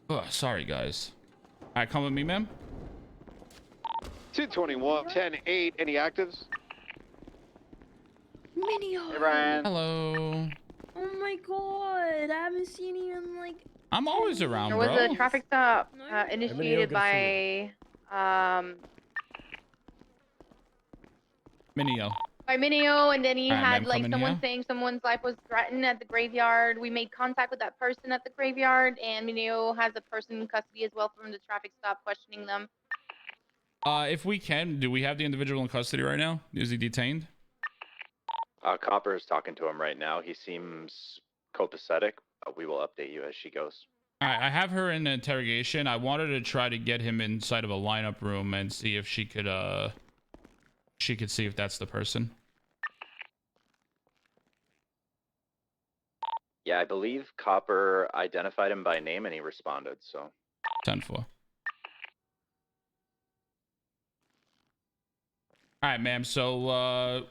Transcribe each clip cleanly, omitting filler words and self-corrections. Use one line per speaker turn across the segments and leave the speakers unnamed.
Oh, sorry, guys. All right, come with me, ma'am.
221, 10-8, any actives?
Mineo!
Hey, Brian.
Hello.
Oh my god, I haven't seen you in like.
I'm always around,
There was
bro.
a traffic stop
No, you're not.
initiated by
Mineo.
Mineo, and then he
All right,
had
ma'am,
like
come in
someone
here.
saying someone's life was threatened at the graveyard. We made contact with that person at the graveyard, and Mineo has a person in custody as well from the traffic stop questioning them.
If we can, do we have the individual in custody right now? Is he detained?
Copper is talking to him right now. He seems copacetic. We will update you as she goes.
All right, I have her in interrogation. I wanted to try to get him inside of a lineup room and see if she could see if that's the person.
Yeah, I believe Copper identified him by name and he responded, so.
10-4. All right, ma'am. So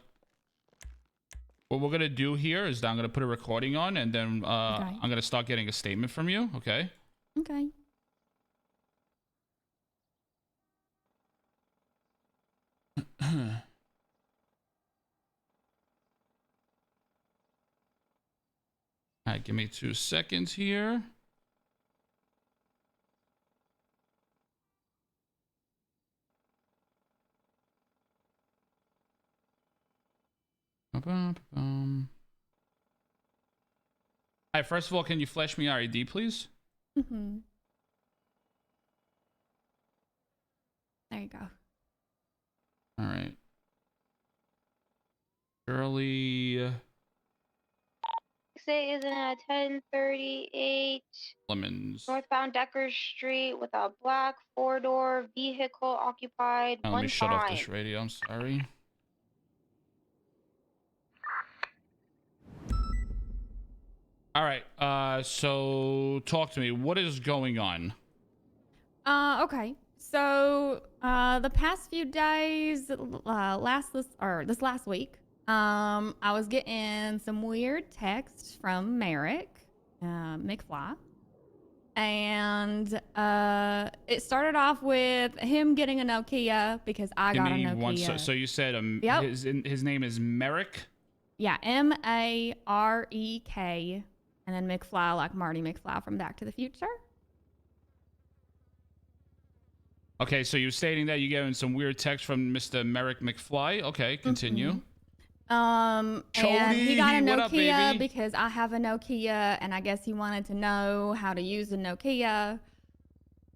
what we're gonna do here is that I'm gonna put a recording on, and then
Okay.
I'm gonna start getting a statement from you. Okay.
Okay.
All right, give me 2 seconds here. All right, first of all, can you flash me ID, please?
Mm-hmm. There you go.
All right. Shirley
Say is in a 1038
Lemons.
northbound Decker Street with a black 4-door vehicle occupied.
Let me shut off this radio. I'm sorry. All right. So talk to me. What is going on?
Okay. So, the past few days, this last week, I was getting some weird texts from Merrick, McFly. And, it started off with him getting a Nokia because I got a Nokia.
So you said
Yep.
his name is Merrick?
Yeah, Marek, and then McFly, like Marty McFly from Back to the Future.
Okay, so you're stating that you're getting some weird text from Mr. Merrick McFly. Okay, continue.
And he got a
what up,
Nokia
baby?
because I have a Nokia, and I guess he wanted to know how to use a Nokia.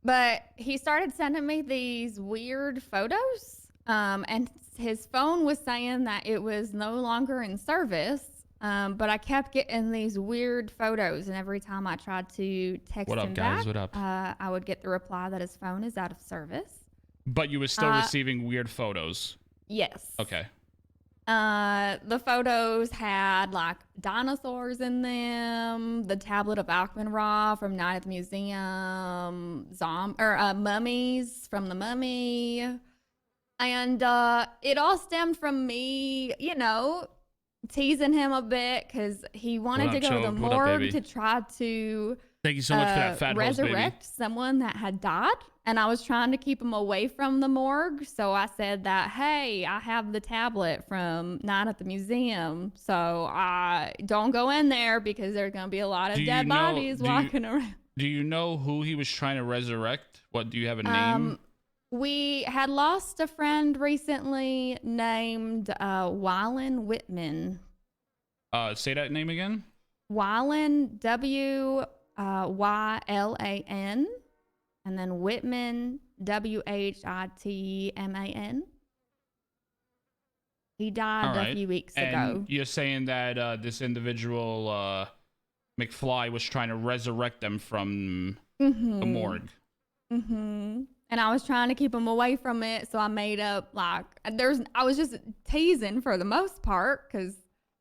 But he started sending me these weird photos, and his phone was saying that it was no longer in service. But I kept getting these weird photos, and every time I tried to text him back,
What up?
I would get the reply that his phone is out of service.
But you were still receiving weird photos.
Yes.
Okay.
The photos had like dinosaurs in them, the tablet of Alkmaar from Night at the Museum, mummies from the Mummy. And it all stemmed from me, teasing him a bit because he wanted to go to the morgue to try to
Thank you so much for that fat host, baby.
resurrect someone that had died. And I was trying to keep him away from the morgue. So I said that, hey, I have the tablet from Night at the Museum. So I don't go in there because there's going to be a lot of dead bodies walking around.
Do you know who he was trying to resurrect? What, do you have a name?
We had lost a friend recently named Wylan Whitman.
Say that name again.
Wylan, Wylan, and then Whitman, Whitman. He died a few weeks ago.
You're saying that this individual, McFly, was trying to resurrect them from the morgue.
Mm-hmm. And I was trying to keep him away from it, so I made up I was just teasing for the most part because,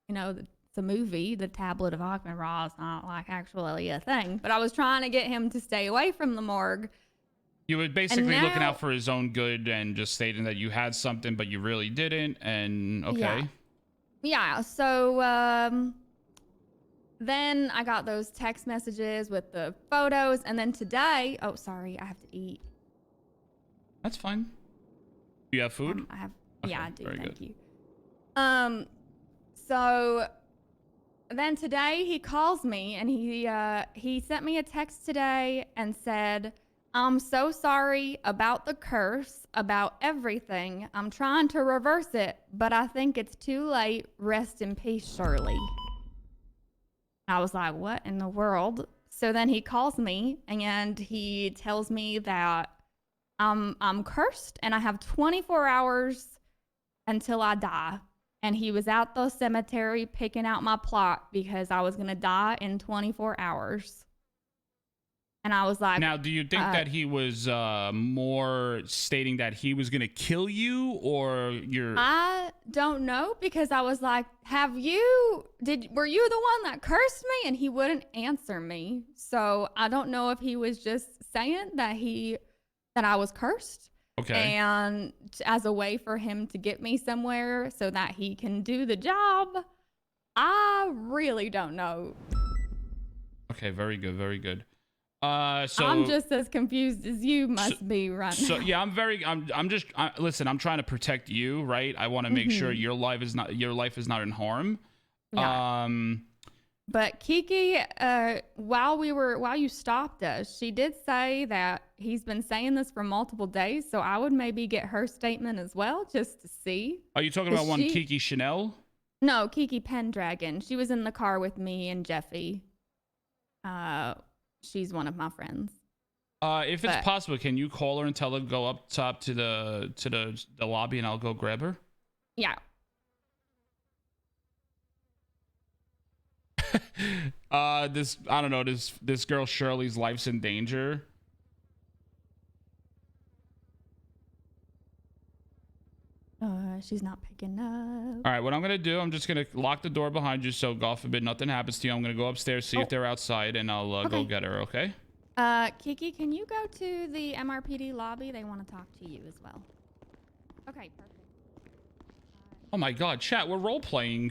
it's a movie, The Tablet of Alkmaar is not like actually a thing. But I was trying to get him to stay away from the morgue.
You were basically looking out for his own good and just stating that you had something, but you really didn't. And okay.
Yeah. So then I got those text messages with the photos, and then today, oh, sorry, I have to eat.
That's fine. Do you have food?
I have,
Okay,
yeah, I do.
very
Thank
good.
you. So then today he calls me and he sent me a text today and said, "I'm so sorry about the curse, about everything. I'm trying to reverse it, but I think it's too late. Rest in peace, Shirley." I was like, what in the world? So then he calls me and he tells me that I'm cursed and I have 24 hours until I die. And he was at the cemetery picking out my plot because I was going to die in 24 hours. And I was like,
Now, do you think that he was more stating that he was going to kill you, or you're...
I don't know, because I was like, were you the one that cursed me? And he wouldn't answer me. So I don't know if he was just saying that I was cursed.
Okay.
And as a way for him to get me somewhere so that he can do the job. I really don't know.
Okay, very good, very good. So
I'm just as confused as you must be right now.
So yeah, listen, I'm trying to protect you, right? I want to make sure your life is not in harm.
Yeah. But Kiki, while you stopped us, she did say that he's been saying this for multiple days, so I would maybe get her statement as well, just to see.
Are you talking about Kiki Chanel?
No, Kiki Pendragon. She was in the car with me and Jeffy. She's one of my friends.
If it's possible, can you call her and tell her to go up top to the lobby and I'll go grab her?
Yeah.
This girl Shirley's life's in danger.
She's not picking up.
All right, what I'm gonna do, I'm just gonna lock the door behind you, so God forbid nothing happens to you. I'm gonna go upstairs, see if they're outside, and I'll go get her. Okay?
Kiki, can you go to the MRPD lobby? They want to talk to you as well. Okay, perfect.
Oh my God, chat, we're role playing.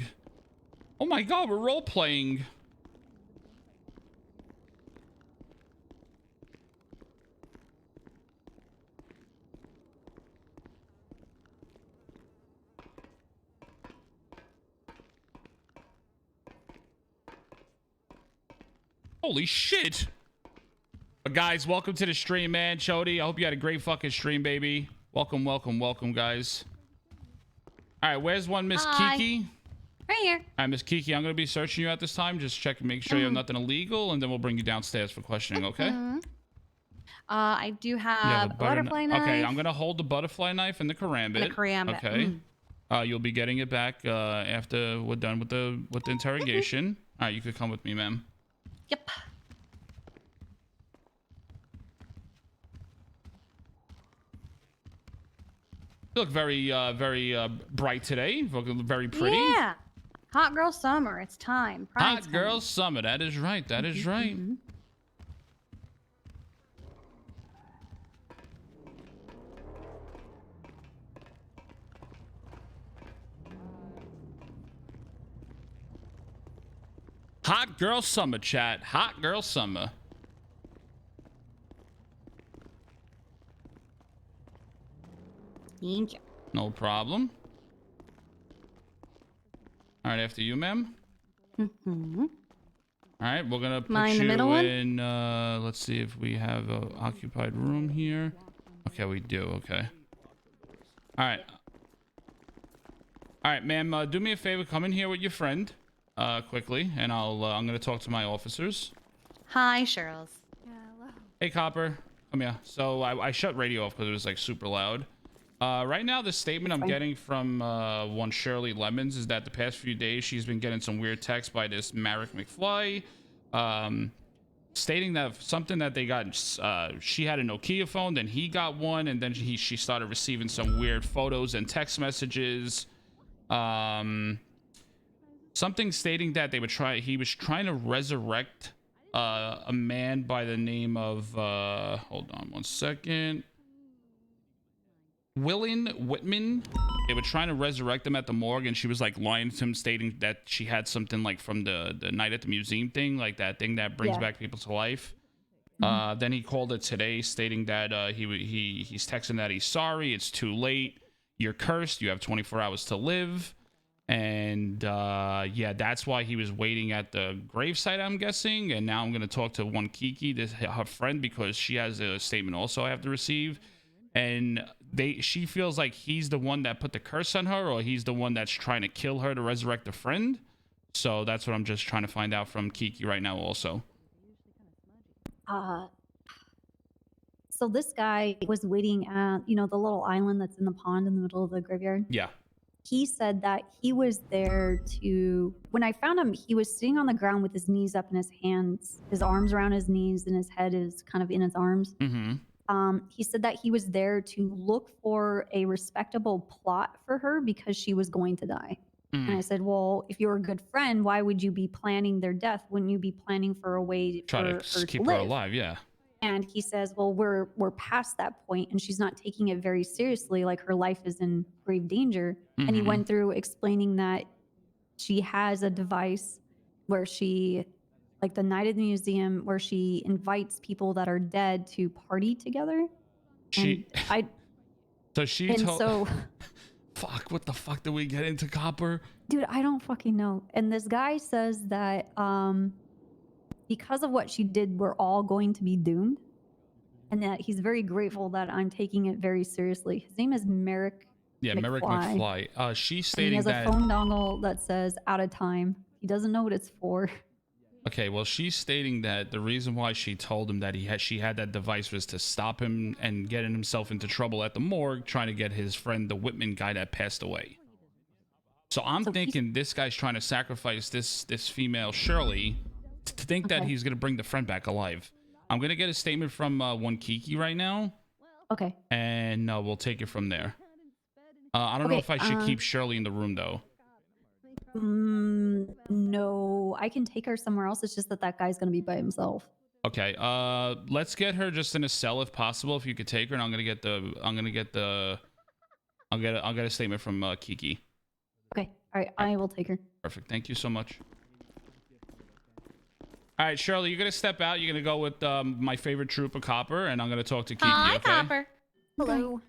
Oh my God, we're role playing. Holy shit. But guys, welcome to the stream, man. Chody, I hope you had a great fucking stream, baby. Welcome, welcome, welcome, guys. All right, where's one Miss Kiki?
Right here.
All right, Miss Kiki, I'm going to be searching you at this time. Just check and make sure you have nothing illegal, and then we'll bring you downstairs for questioning, okay?
I do have a butterfly knife.
Okay, I'm going to hold the butterfly knife and the karambit.
And the karambit.
Okay. You'll be getting it back after we're done with the interrogation. All right, you could come with me, ma'am.
Yep.
You look very bright today. You look very pretty.
Yeah. Hot girl summer. It's time. Pride's
Hot girl summer. That is right. That is right. Hot girl summer, chat. Hot girl summer.
Thank you.
No problem. All right, after you, ma'am. All right, we're gonna put
Mine,
you
the middle
in. Let's see if we have an occupied room here. Okay, we do. Okay. All right. All right, ma'am. Do me a favor. Come in here with your friend, quickly, and I'm gonna talk to my officers.
Hi, Cheryl's.
Hello.
Hey, Copper. Come here. So I shut radio off because it was like super loud. Right now, the statement I'm getting from one Shirley Lemons is that the past few days she's been getting some weird texts by this Marek McFly, stating that something that they got. She had a Nokia phone, then he got one, and then she started receiving some weird photos and text messages. Something stating that he was trying to resurrect a man by the name of hold on one second. Willin Whitman. They were trying to resurrect him at the morgue, and she was like lying to him, stating that she had something like from the night at the museum thing, like that thing that brings back people to life. Then he called it today, stating that he's texting that he's sorry, it's too late, you're cursed, you have 24 hours to live. And yeah, that's why he was waiting at the gravesite, I'm guessing. And now I'm gonna talk to one Kiki, her friend, because she has a statement also I have to receive. And she feels like he's the one that put the curse on her, or he's the one that's trying to kill her to resurrect a friend. So that's what I'm just trying to find out from Kiki right now also.
So this guy was waiting at, you know, the little island that's in the pond in the middle of the graveyard.
Yeah.
He said that he was there to, when I found him, he was sitting on the ground with his knees up in his hands, his arms around his knees, and his head is kind of in his arms. He said that he was there to look for a respectable plot for her because she was going to die. And I said, well, if you're a good friend, why would you be planning their death? Wouldn't you be planning for a way
Try
for
to
her
keep
to
her
live?
alive, yeah.
And he says, well, we're past that point, and she's not taking it very seriously, like her life is in grave danger. And he went through explaining that she has a device where she, like the night of the museum, where she invites people that are dead to party together.
Fuck, what the fuck did we get into, Copper?
Dude, I don't fucking know. And this guy says that because of what she did, we're all going to be doomed. And that he's very grateful that I'm taking it very seriously. His name is Merrick.
Yeah, Merrick McFly. She's stating
he has
that
a phone dongle that says out of time. He doesn't know what it's for.
Okay, well, she's stating that the reason why she told him that she had that device was to stop him and getting himself into trouble at the morgue, trying to get his friend, the Whitman guy that passed away. So I'm thinking this guy's trying to sacrifice this female Shirley to think that he's gonna bring the friend back alive. I'm gonna get a statement from one Kiki right now.
Okay.
And we'll take it from there. I don't know if I should keep Shirley in the room though.
No, I can take her somewhere else. It's just that guy's gonna be by himself.
Okay. Let's get her just in a cell if possible. If you could take her, and I'll get a statement from Kiki.
Okay. All right. I will take her.
Perfect. Thank you so much. All right, Shirley, you're gonna step out. You're gonna go with my favorite trooper, Copper, and I'm gonna talk to Kiki.
Hi,
okay?
Copper.
Hello.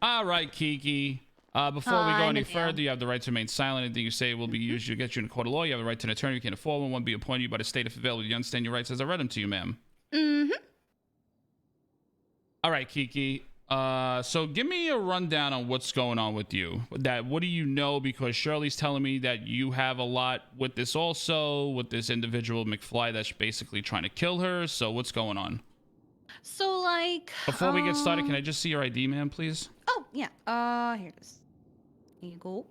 All right, Kiki. Before we go any further, you have the right to remain silent. Anything you say will be used to get you in a court of law. You have the right to an attorney. You can afford one be appointed by the state if available. You understand your rights as I read them to you, ma'am. All right, Kiki. So give me a rundown on what's going on with you. What do you know? Because Shirley's telling me that you have a lot with this also, with this individual McFly that's basically trying to kill her. So what's going on?
So like,
before we get started, can I just see your ID, ma'am, please?
Oh yeah. Here it is. Here you go.
All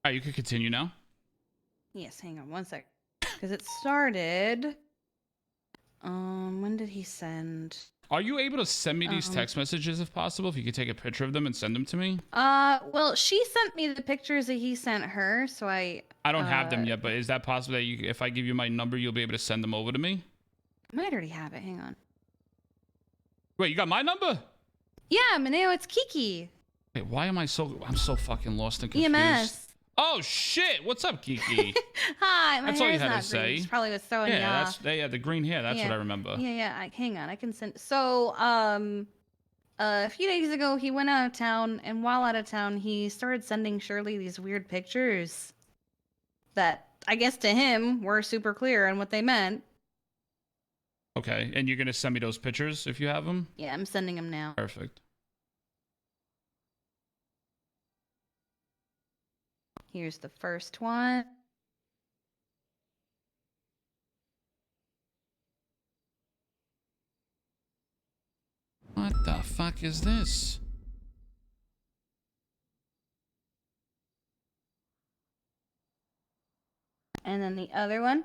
right, you can continue now.
Yes, hang on one sec. Because it started. When did he send?
Are you able to send me these text messages if possible? If you could take a picture of them and send them to me?
Well, she sent me the pictures that he sent her, so I
don't have them yet, but is that possible that if I give you my number, you'll be able to send them over to me?
I might already have it. Hang on.
Wait, you got my number?
Yeah, Mineo, it's Kiki.
Wait, why am I'm so fucking lost and confused?
EMS.
Oh shit! What's up, Kiki?
Hi, my
That's all you
hair's
had
not
to say.
green. It's probably was throwing you off.
Yeah, the green hair. That's what I remember.
Yeah. Hang on, I can send. So, a few days ago, he went out of town, and while out of town, he started sending Shirley these weird pictures that I guess to him were super clear on what they meant.
Okay, and you're gonna send me those pictures if you have them?
Yeah, I'm sending them now.
Perfect.
Here's the first one.
What the fuck is this?
And then the other one.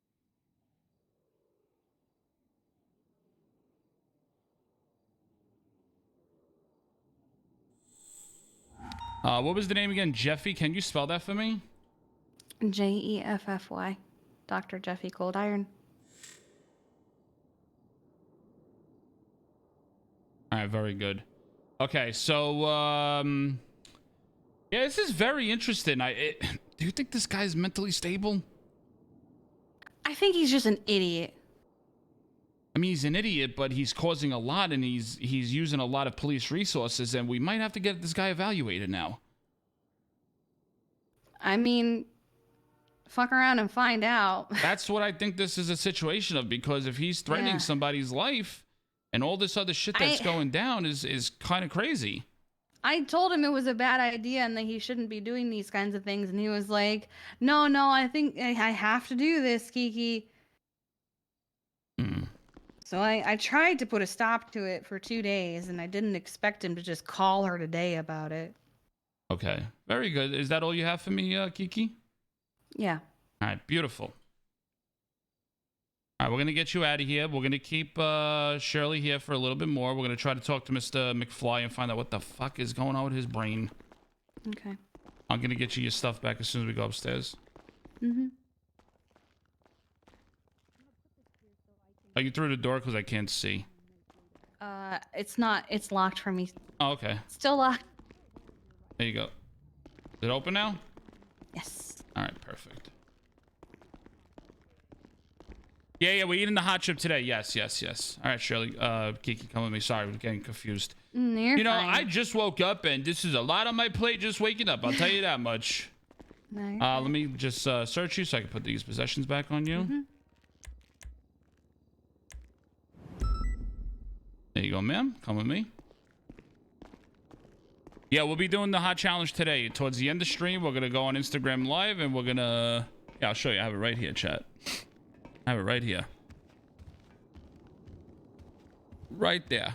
What was the name again? Jeffy? Can you spell that for me?
Jeffy. Dr. Jeffy Cold Iron.
All right, very good. Okay, so yeah, this is very interesting. Do you think this guy's mentally stable?
I think he's just an idiot.
I mean, he's an idiot, but he's causing a lot, and he's using a lot of police resources, and we might have to get this guy evaluated now.
I mean, fuck around and find out.
That's what I think this is a situation of, because if he's threatening somebody's life and all this other shit that's going down is kind of crazy.
I told him it was a bad idea and that he shouldn't be doing these kinds of things, and he was like, no, I think I have to do this, Kiki. So I tried to put a stop to it for 2 days, and I didn't expect him to just call her today about it.
Okay, very good. Is that all you have for me, Kiki?
Yeah.
All right, beautiful. All right, we're going to get you out of here. We're going to keep Shirley here for a little bit more. We're going to try to talk to Mr. McFly and find out what the fuck is going on with his brain.
Okay.
I'm going to get you your stuff back as soon as we go upstairs.
Mm-hmm.
Are you through the door? Because I can't see.
It's not. It's locked for me.
Oh, okay.
Still locked.
There you go. Is it open now?
Yes.
All right, perfect. Yeah, we're eating the hot chip today. Yes. All right, Shirley. Kiki, come with me. Sorry, we're getting confused.
You're
you know,
fine.
I just woke up, and this is a lot on my plate just waking up. I'll tell you that much.
No, you're
Let me just search you so I can put these possessions back on you.
Mm-hmm.
There you go, ma'am. Come with me. Yeah, we'll be doing the hot challenge today. Towards the end of the stream, we're going to go on Instagram Live, and we're going to... Yeah, I'll show you. I have it right here, chat. I have it right here. Right there.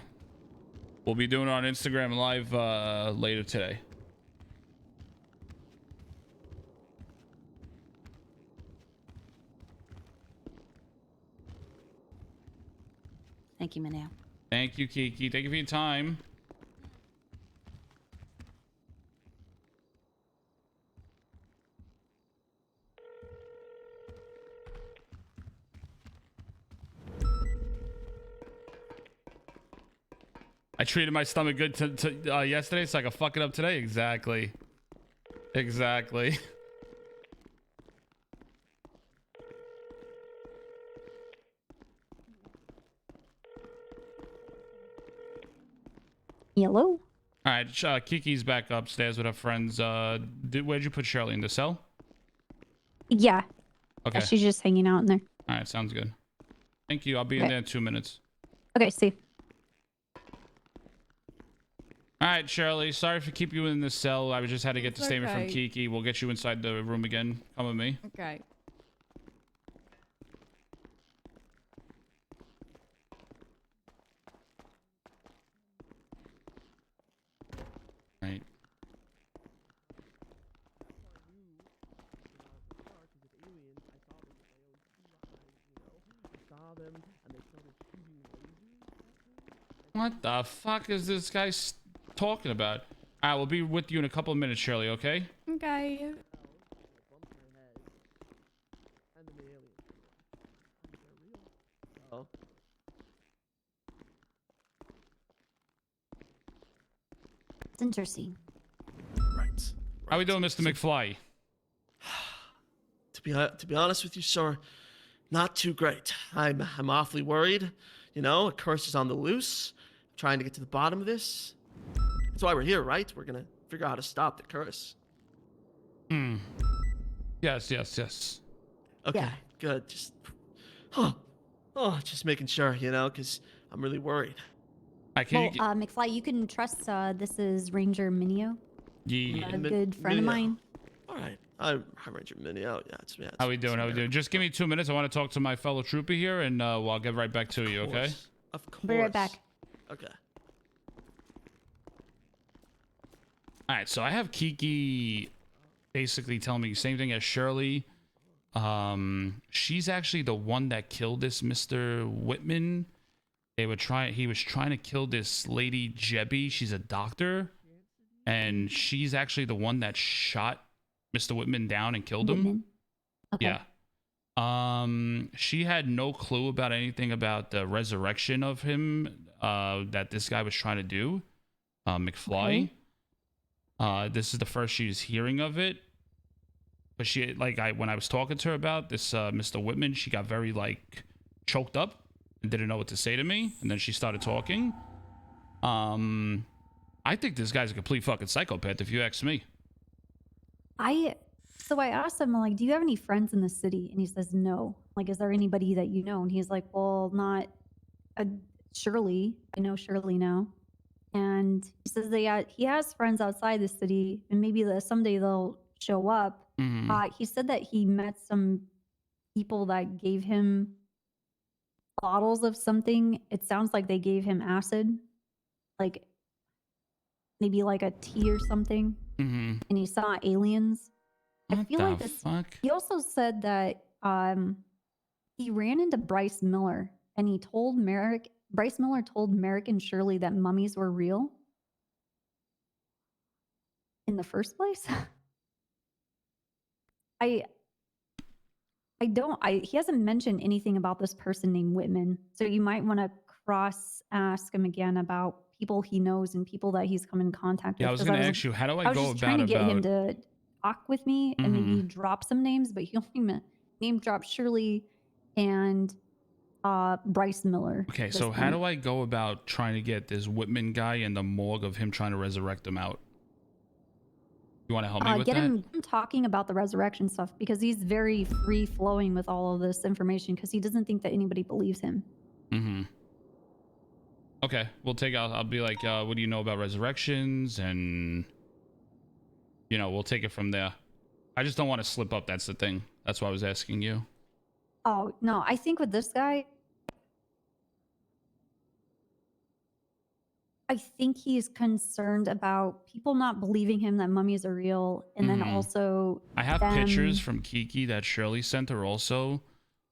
We'll be doing it on Instagram Live later today.
Thank you, Mineo.
Thank you, Kiki. Thank you for your time. I treated my stomach good yesterday, so I can fuck it up today. Exactly.
Hello?
All right, Kiki's back upstairs with her friends. Where'd you put Shirley, in the cell?
Yeah.
Okay.
She's just hanging out in there.
All right, sounds good. Thank you. I'll be in there in 2 minutes.
Okay, see.
All right, Shirley. Sorry for keeping you in the cell. I just had to get the statement from
okay.
Kiki. We'll get you inside the room again. Come with me.
Okay.
Right. What the fuck is this guy talking about? All right, we'll be with you in a couple of minutes, Shirley, okay?
Okay.
It's interesting.
Right.
How we doing, Mr. McFly?
To be honest with you, sir, not too great. I'm awfully worried. You know, a curse is on the loose. I'm trying to get to the bottom of this. That's why we're here, right? We're gonna figure out how to stop the curse.
Yes.
Okay,
Yeah.
good. Just, just making sure, you know, because I'm really worried.
Can
Well, McFly, you can trust this is Ranger Mineo,
yeah.
a good friend of
Mineo.
mine.
All right, I'm Ranger Mineo. Yeah, it's me.
How we doing? Just give me 2 minutes. I want to talk to my fellow trooper here, and well, I'll get right back to you, okay?
Of course.
Be right back.
Okay.
All right, so I have Kiki basically telling me the same thing as Shirley. She's actually the one that killed this Mr. Whitman. He was trying to kill this lady Jebby. She's a doctor. and she's actually the one that shot Mr. Whitman down and killed him.
Whitman. Okay.
Yeah. She had no clue about anything about the resurrection of him that this guy was trying to do, McFly. This is the first she's hearing of it. But she, like, when I was talking to her about this, Mr. Whitman, she got very, like, choked up and didn't know what to say to me. And then she started talking. I think this guy's a complete fucking psychopath, if you ask me.
So I asked him, like, do you have any friends in the city? And he says, no. Like, is there anybody that you know? And he's like, well, not Shirley. I know Shirley now. And he says that he has friends outside the city, and maybe someday they'll show up. He said that he met some people that gave him bottles of something. It sounds like they gave him acid, like maybe like a tea or something. And he saw aliens. I feel like this.
Fuck?
He also said that he ran into Bryce Miller, and he told Merrick. Bryce Miller told Merrick and Shirley that mummies were real in the first place. He hasn't mentioned anything about this person named Whitman. So you might want to ask him again about people he knows and people that he's come in contact with.
Yeah, I was going to ask you, how do I go
was trying
about
to get him to talk with me and maybe drop some names, but he only name dropped Shirley and Bryce Miller.
Okay, so how do I go about trying to get this Whitman guy in the morgue of him trying to resurrect him out? You want to help me with
get
that?
him talking about the resurrection stuff, because he's very free flowing with all of this information, because he doesn't think that anybody believes him.
Okay, I'll be like, what do you know about resurrections? And, you know, we'll take it from there. I just don't want to slip up. That's the thing. That's why I was asking you.
Oh, no, I think with this guy, I think he's concerned about people not believing him that mummies are real. And then also
I have pictures from Kiki that Shirley sent her also.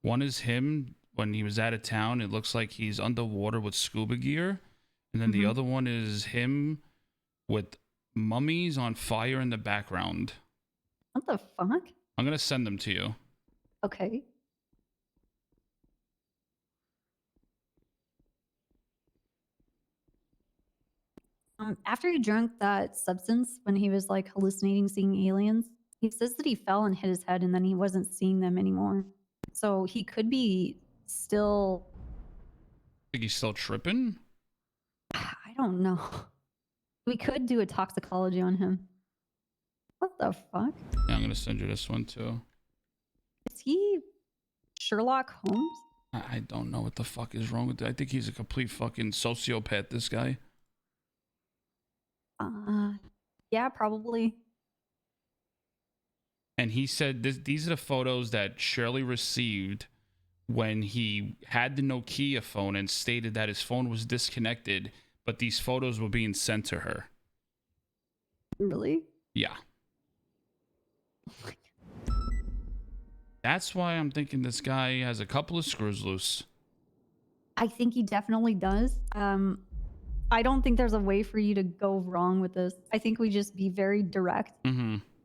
One is him when he was out of town. It looks like he's underwater with scuba gear. And then the other one is him with mummies on fire in the background.
What the fuck?
I'm going to send them to you.
Okay. After he drank that substance, when he was like hallucinating, seeing aliens, he says that he fell and hit his head and then he wasn't seeing them anymore. So he could be still.
Think he's still tripping?
I don't know. We could do a toxicology on him. What the fuck?
Yeah, I'm going to send you this one too.
Is he Sherlock Holmes?
I don't know what the fuck is wrong with that. I think he's a complete fucking sociopath, this guy.
Yeah, probably.
And he said these are the photos that Shirley received when he had the Nokia phone and stated that his phone was disconnected, but these photos were being sent to her.
Really?
Yeah. That's why I'm thinking this guy has a couple of screws loose.
I think he definitely does. I don't think there's a way for you to go wrong with this. I think we just be very direct,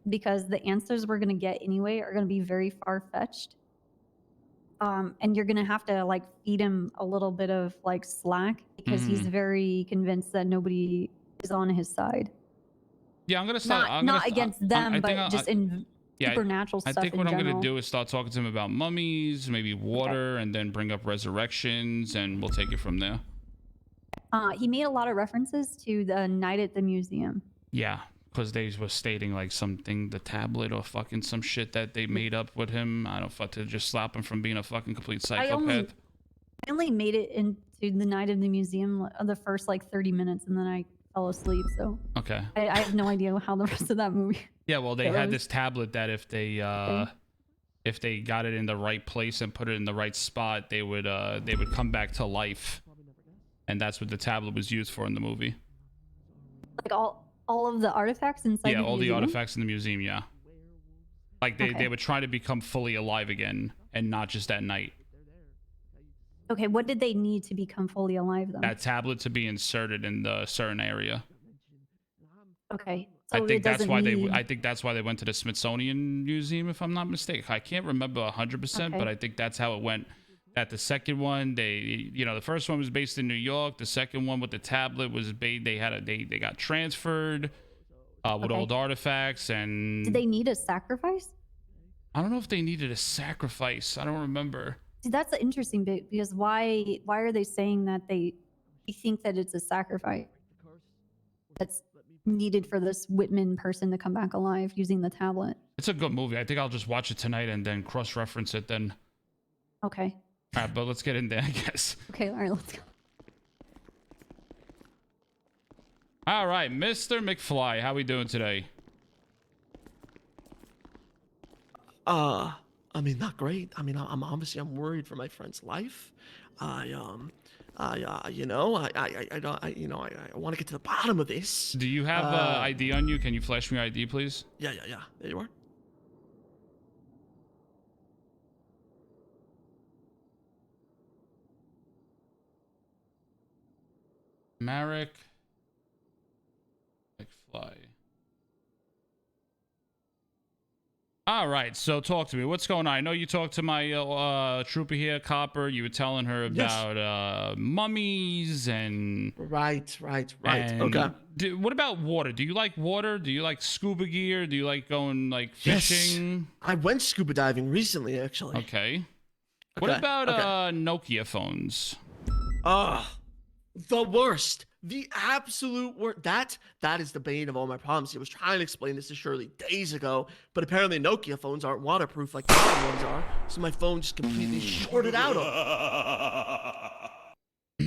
because the answers we're going to get anyway are going to be very far-fetched. And you're going to have to like feed him a little bit of like slack, because he's very convinced that nobody is on his side.
Yeah, I'm going to start.
Not against them, but just in supernatural stuff.
I think
in
what I'm
general.
going to do is start talking to him about mummies, maybe water, and then bring up resurrections, and we'll take it from there.
He made a lot of references to the night at the museum.
Yeah, because they were stating like something, the tablet or fucking some shit that they made up with him. I don't fuck to just stop him from being a fucking complete psychopath.
I only made it into the night of the museum the first like 30 minutes, and then I fell asleep. So
okay,
I have no idea how the rest of that movie.
Yeah, well, they had this tablet that if they got it in the right place and put it in the right spot, they would come back to life. And that's what the tablet was used for in the movie.
Like all of the artifacts inside the museum?
Yeah, all the artifacts in the museum, yeah. Like they would try to become fully alive again and not just at night.
Okay, what did they need to become fully alive though?
That tablet to be inserted in the certain area.
Okay.
I
So
think
it
that's
doesn't
why
need...
I think that's why they went to the Smithsonian Museum, if I'm not mistaken. I can't remember 100%, but
Okay.
I think that's how it went. That the second one, the first one was based in New York. The second one with the tablet was they got transferred with
Okay.
old artifacts, and
Did they need a sacrifice?
I don't know if they needed a sacrifice. I don't remember.
See, that's the interesting bit, because why are they saying that they think that it's a sacrifice that's needed for this Whitman person to come back alive using the tablet?
It's a good movie. I think I'll just watch it tonight and then cross-reference it then.
Okay.
All right, but let's get in there, I guess.
Okay, all right, let's go.
All right, Mr. McFly, how we doing today?
I mean, not great. I mean, I'm obviously worried for my friend's life. I want to get to the bottom of this.
Do you have ID on you? Can you flash me ID, please?
Yeah. There you are.
Marek McFly. All right, so talk to me. What's going on? I know you talked to my trooper here, Copper. You were telling her about mummies and...
Right.
and
Okay.
what about water? Do you like water? Do you like scuba gear? Do you like going, like,
Yes.
fishing?
I went scuba diving recently, actually.
Okay. What
Okay,
about
okay.
Nokia phones?
The worst. The absolute worst. That is the bane of all my problems. I was trying to explain this to Shirley days ago, but apparently Nokia phones aren't waterproof like the other ones are, so my phone just completely shorted out on.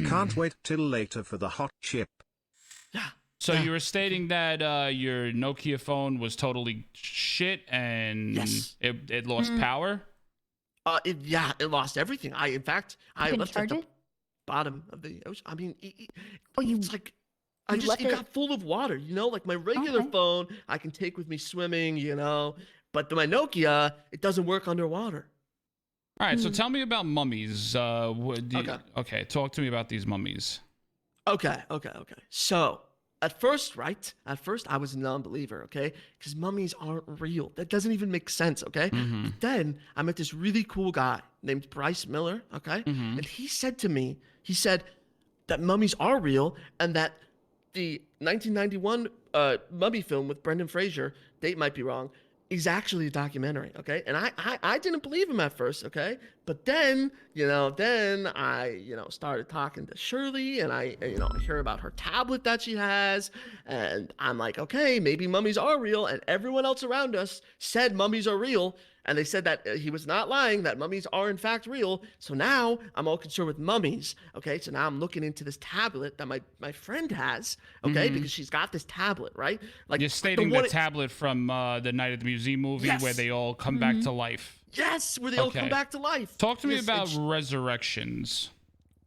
Can't wait till later for the hot chip.
Yeah.
So you were stating that your Nokia phone was totally shit and
Yes.
it lost power?
It lost everything. In fact, I
couldn't
left it at
charge
the
it?
bottom of the ocean. I mean,
you-
it's like
you left
it
it-
got full of water. Like my regular
Okay.
phone, I can take with me swimming. But my Nokia, it doesn't work underwater.
All right, so tell me about mummies.
Okay.
Okay, talk to me about these mummies.
Okay. So at first, I was a non-believer, okay? Because mummies aren't real. That doesn't even make sense, okay?
Mhm.
But then I met this really cool guy named Bryce Miller, okay?
Mhm.
And he said to me, that mummies are real and that the 1991 mummy film with Brendan Fraser, date might be wrong, is actually a documentary, okay? And I didn't believe him at first, okay? But then I started talking to Shirley, and I hear about her tablet that she has, and I'm like, okay, maybe mummies are real, and everyone else around us said mummies are real, and they said that he was not lying, that mummies are in fact real. So now I'm all concerned with mummies, okay? So now I'm looking into this tablet that my friend has, okay? Because she's got this tablet, right? Like
You're stating
one
the tablet from the Night at the Museum movie where
Yes.
they all come back to life.
Yes, where they all
Okay.
come back to life.
Talk to me
Yes,
about
and
resurrections.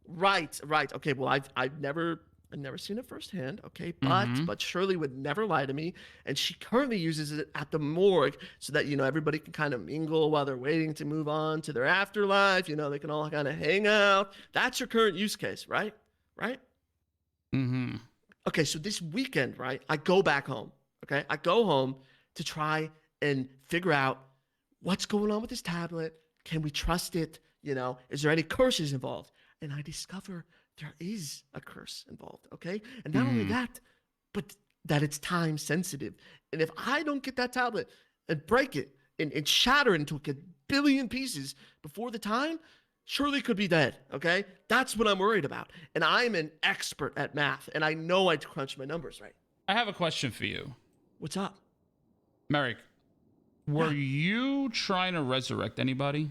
Right. Okay. Well, I've never seen it firsthand. Okay, but Shirley would never lie to me, and she currently uses it at the morgue so that everybody can kind of mingle while they're waiting to move on to their afterlife. They can all kind of hang out. That's her current use case, right? Right.
Mm-hmm.
Okay. So this weekend, right, I go back home. Okay, I go home to try and figure out what's going on with this tablet. Can we trust it? Is there any curses involved? And I discover there is a curse involved, okay? And not only that, but that it's time sensitive. And if I don't get that tablet and break it and shatter it into a billion pieces before the time, Shirley could be dead, okay? That's what I'm worried about. And I'm an expert at math, and I know I crunch my numbers right.
I have a question for you.
What's up?
Merrick, were you trying to resurrect anybody?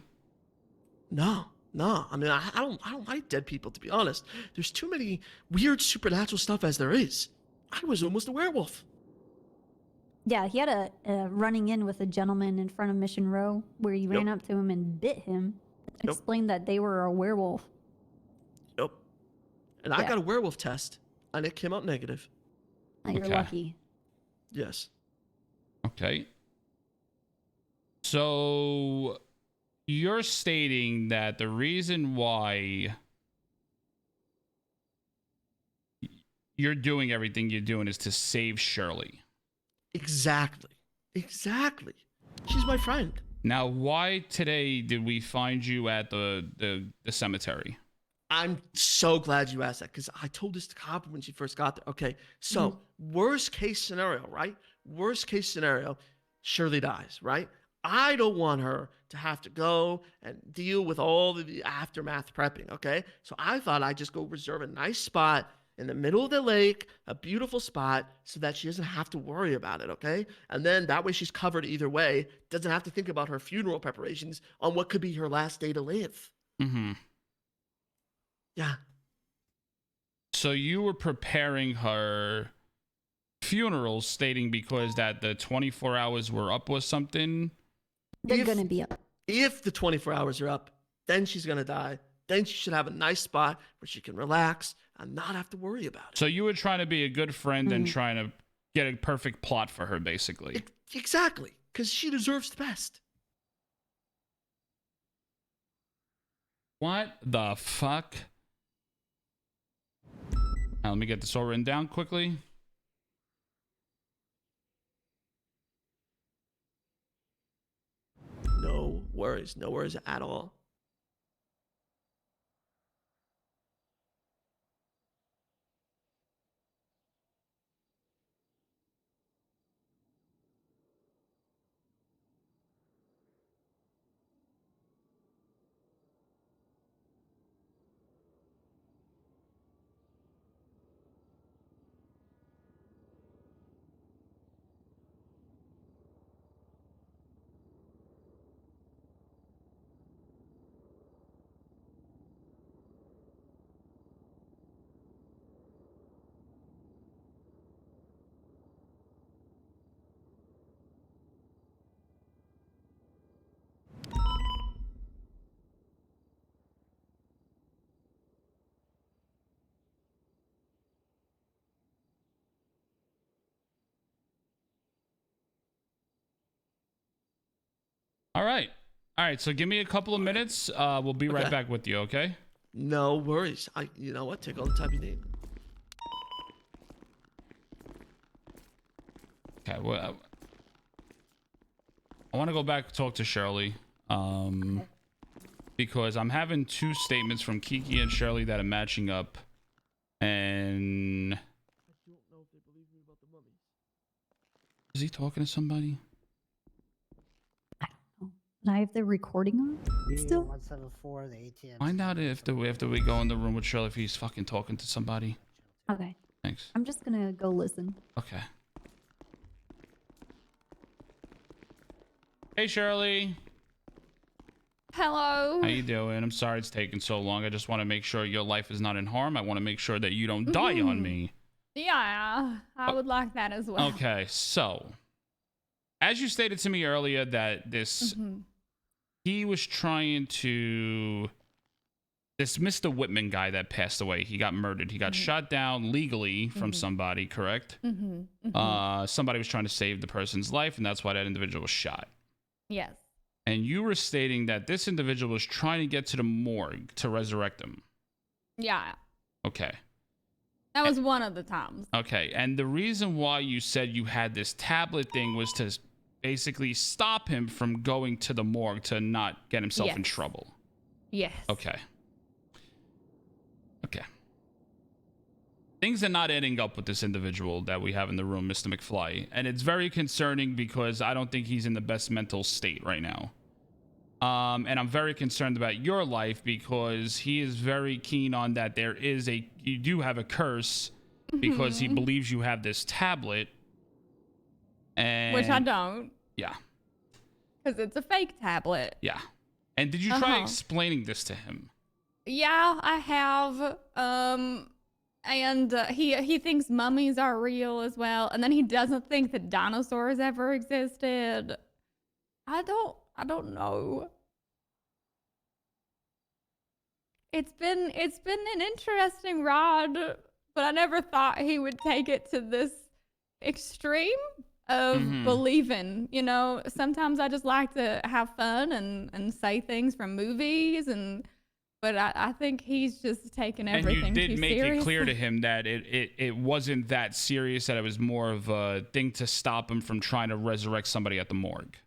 No. I mean, I don't like dead people, to be honest. There's too many weird supernatural stuff as there is. I was almost a werewolf.
Yeah, he had a running in with a gentleman in front of Mission Row where he ran up to him and bit him. Explained that they were a werewolf.
Yep. And I got a werewolf test, and it came out negative.
You're lucky.
Yes.
Okay. So you're stating that the reason why you're doing everything you're doing is to save Shirley.
Exactly. She's my friend.
Now, why today did we find you at the cemetery?
I'm so glad you asked that because I told this to Copper when she first got there. Okay, so worst case scenario, right? Worst case scenario, Shirley dies, right? I don't want her to have to go and deal with all the aftermath prepping, okay? So I thought I'd just go reserve a nice spot in the middle of the lake, a beautiful spot, so that she doesn't have to worry about it, okay? And then that way she's covered either way, doesn't have to think about her funeral preparations on what could be her last day to live.
Mm-hmm.
Yeah.
So you were preparing her funeral, stating because that the 24 hours were up or something?
They're gonna be up.
If the 24 hours are up, then she's gonna die. Then she should have a nice spot where she can relax and not have to worry about it.
So you were trying to be a good friend and trying to get a perfect plot for her, basically.
Exactly, because she deserves the best.
What the fuck? Now, let me get this all written down quickly.
No worries at all.
All right. So give me a couple of minutes. We'll be right back with you, okay?
No worries. You know what? Take all the time you need.
Okay. Well, I want to go back and talk to Shirley. Because I'm having two statements from Kiki and Shirley that are matching up. And is he talking to somebody?
I have the recording on still.
174, the ATM.
Find out after we go in the room with Shirley if he's fucking talking to somebody.
Okay.
Thanks.
I'm just gonna go listen.
Okay. Hey, Shirley.
Hello.
How you doing? I'm sorry it's taking so long. I just want to make sure your life is not in harm. I want to make sure that you don't die on me.
Yeah, I would like that as well.
Okay, so as you stated to me earlier that this he was trying to this Mr. Whitman guy that passed away. He got murdered. He got shot down legally from somebody, correct? Somebody was trying to save the person's life, and that's why that individual was shot.
Yes.
And you were stating that this individual was trying to get to the morgue to resurrect him.
Yeah.
Okay.
That was one of the times.
Okay. And the reason why you said you had this tablet thing was to basically stop him from going to the morgue to not get himself in trouble.
Yes.
Okay. Okay. Things are not adding up with this individual that we have in the room, Mr. McFly. And it's very concerning because I don't think he's in the best mental state right now. And I'm very concerned about your life because he is very keen on that you do have a curse because he believes you have this tablet. And
which I don't.
Yeah.
Because it's a fake tablet.
Yeah. And did you try explaining this to him?
Yeah, I have. And he thinks mummies are real as well, and then he doesn't think that dinosaurs ever existed. I don't know. It's been an interesting ride, but I never thought he would take it to this extreme of believing. You know, sometimes I just like to have fun and say things from movies and But I think he's just taking
And
everything
you did
too
make it clear to
seriously.
him that it wasn't that serious, that it was more of a thing to stop him from trying to resurrect somebody at the morgue.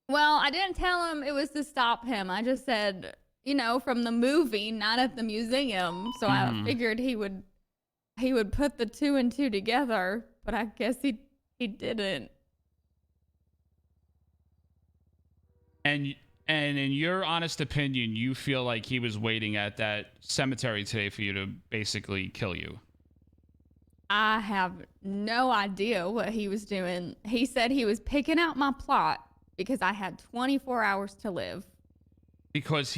Well, I didn't tell him it was to stop him. I just said, you know, from the movie, not at the museum. So I figured he would put the 2 and 2 together, but I guess he didn't.
And in your honest opinion, you feel like he was waiting at that cemetery today for you to basically kill you.
I have no idea what he was doing. He said he was picking out my plot because I had 24 hours to live.
Because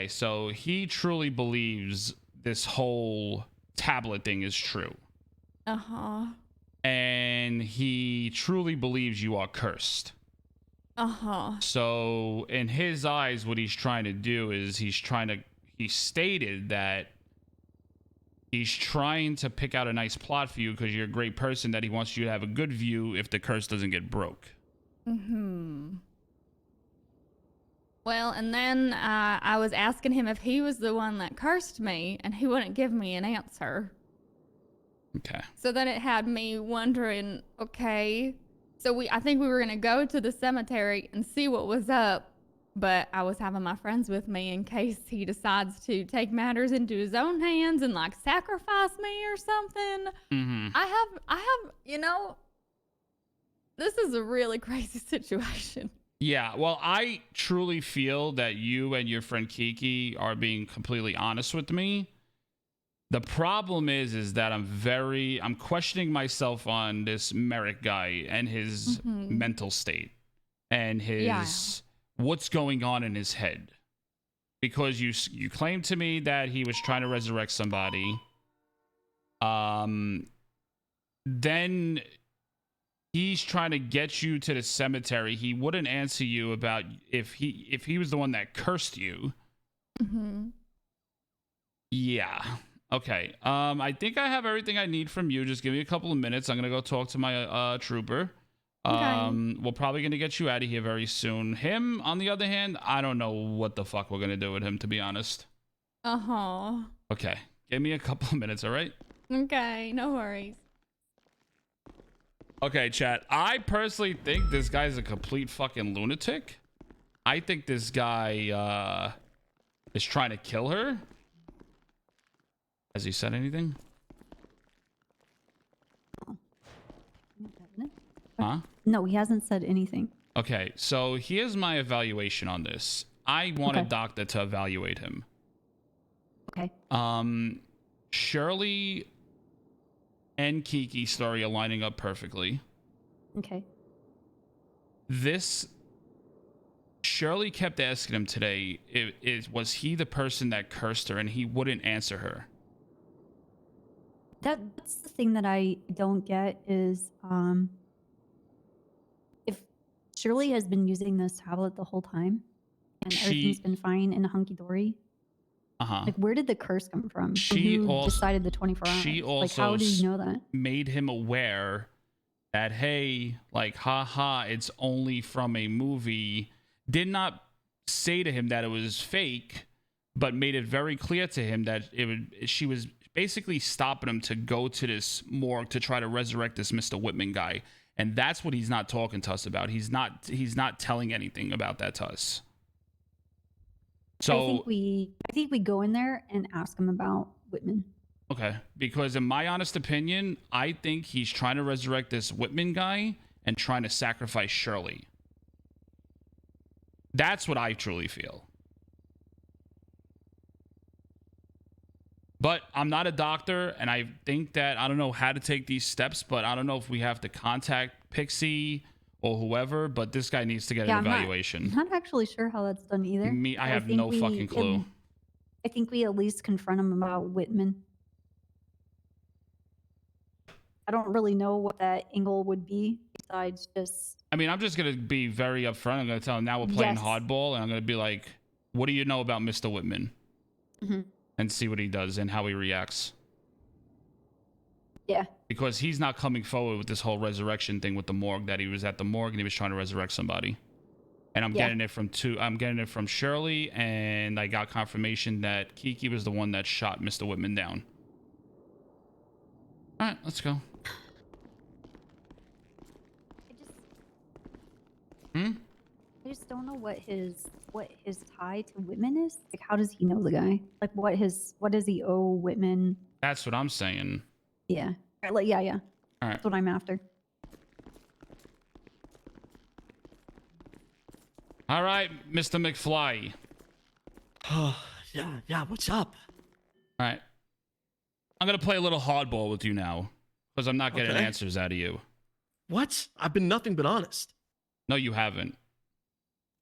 so he truly believes this whole tablet thing is true.
Uh-huh.
And he truly believes you are cursed.
Uh-huh.
So in his eyes, what he's trying to do is he stated that he's trying to pick out a nice plot for you because you're a great person, that he wants you to have a good view if the curse doesn't get broke.
Mm-hmm. Well, and then I was asking him if he was the one that cursed me, and he wouldn't give me an answer.
Okay.
So then it had me wondering, okay, so I think we were going to go to the cemetery and see what was up, but I was having my friends with me in case he decides to take matters into his own hands and like sacrifice me or something.
Mm-hmm.
I have, you know, this is a really crazy situation.
Yeah, well, I truly feel that you and your friend Kiki are being completely honest with me. The problem is that I'm questioning myself on this Merrick guy and his mental state and his what's going on in his head. Because you claimed to me that he was trying to resurrect somebody. Then he's trying to get you to the cemetery. He wouldn't answer you about if he was the one that cursed you.
Mm-hmm.
Yeah. Okay. I think I have everything I need from you. Just give me a couple of minutes. I'm gonna go talk to my trooper.
Okay.
We're probably gonna get you out of here very soon. Him, on the other hand, I don't know what the fuck we're gonna do with him, to be honest.
Uh-huh.
Okay. Give me a couple of minutes, all right?
Okay, no worries.
Okay, chat. I personally think this guy's a complete fucking lunatic. I think this guy is trying to kill her. Has he said anything? Huh?
No, he hasn't said anything.
Okay, so here's my evaluation on this. I want a doctor to evaluate him.
Okay.
Shirley and Kiki's story are lining up perfectly.
Okay.
Shirley kept asking him today, was he the person that cursed her, and he wouldn't answer her.
That's the thing that I don't get is if Shirley has been using this tablet the whole time and everything's been fine and hunky-dory, like where did the curse come from? Who decided the 24 hours?
She also
like, how do you know that?
Made him aware that, hey, like, haha, it's only from a movie. Did not say to him that it was fake, but made it very clear to him that she was basically stopping him to go to this morgue to try to resurrect this Mr. Whitman guy. And that's what he's not talking to us about. He's not telling anything about that to us. So
I think we go in there and ask him about Whitman.
Okay, because in my honest opinion, I think he's trying to resurrect this Whitman guy and trying to sacrifice Shirley. That's what I truly feel. But I'm not a doctor, and I think that I don't know how to take these steps, but I don't know if we have to contact Pixie or whoever, but this guy needs to get an evaluation.
I'm not actually sure how that's done either.
I have no fucking clue.
I think we at least confront him about Whitman. I don't really know what that angle would be besides just...
I mean, I'm just going to be very upfront. I'm going to tell him now we're playing hardball, and I'm going to be like, what do you know about Mr. Whitman?
Mm-hmm.
And see what he does and how he reacts.
Yeah.
Because he's not coming forward with this whole resurrection thing with the morgue, that he was at the morgue and he was trying to resurrect somebody. And I'm
Yeah.
getting it from I'm getting it from Shirley, and I got confirmation that Kiki was the one that shot Mr. Whitman down. All right, let's go.
I just don't know what his tie to Whitman is. Like, how does he know the guy? Like, what does he owe Whitman?
That's what I'm saying.
Yeah. Like, yeah.
All right.
That's what I'm after.
All right, Mr. McFly.
Yeah, what's up?
All right. I'm going to play a little hardball with you now because I'm not getting
Okay.
answers out of you.
What? I've been nothing but honest.
No, you haven't.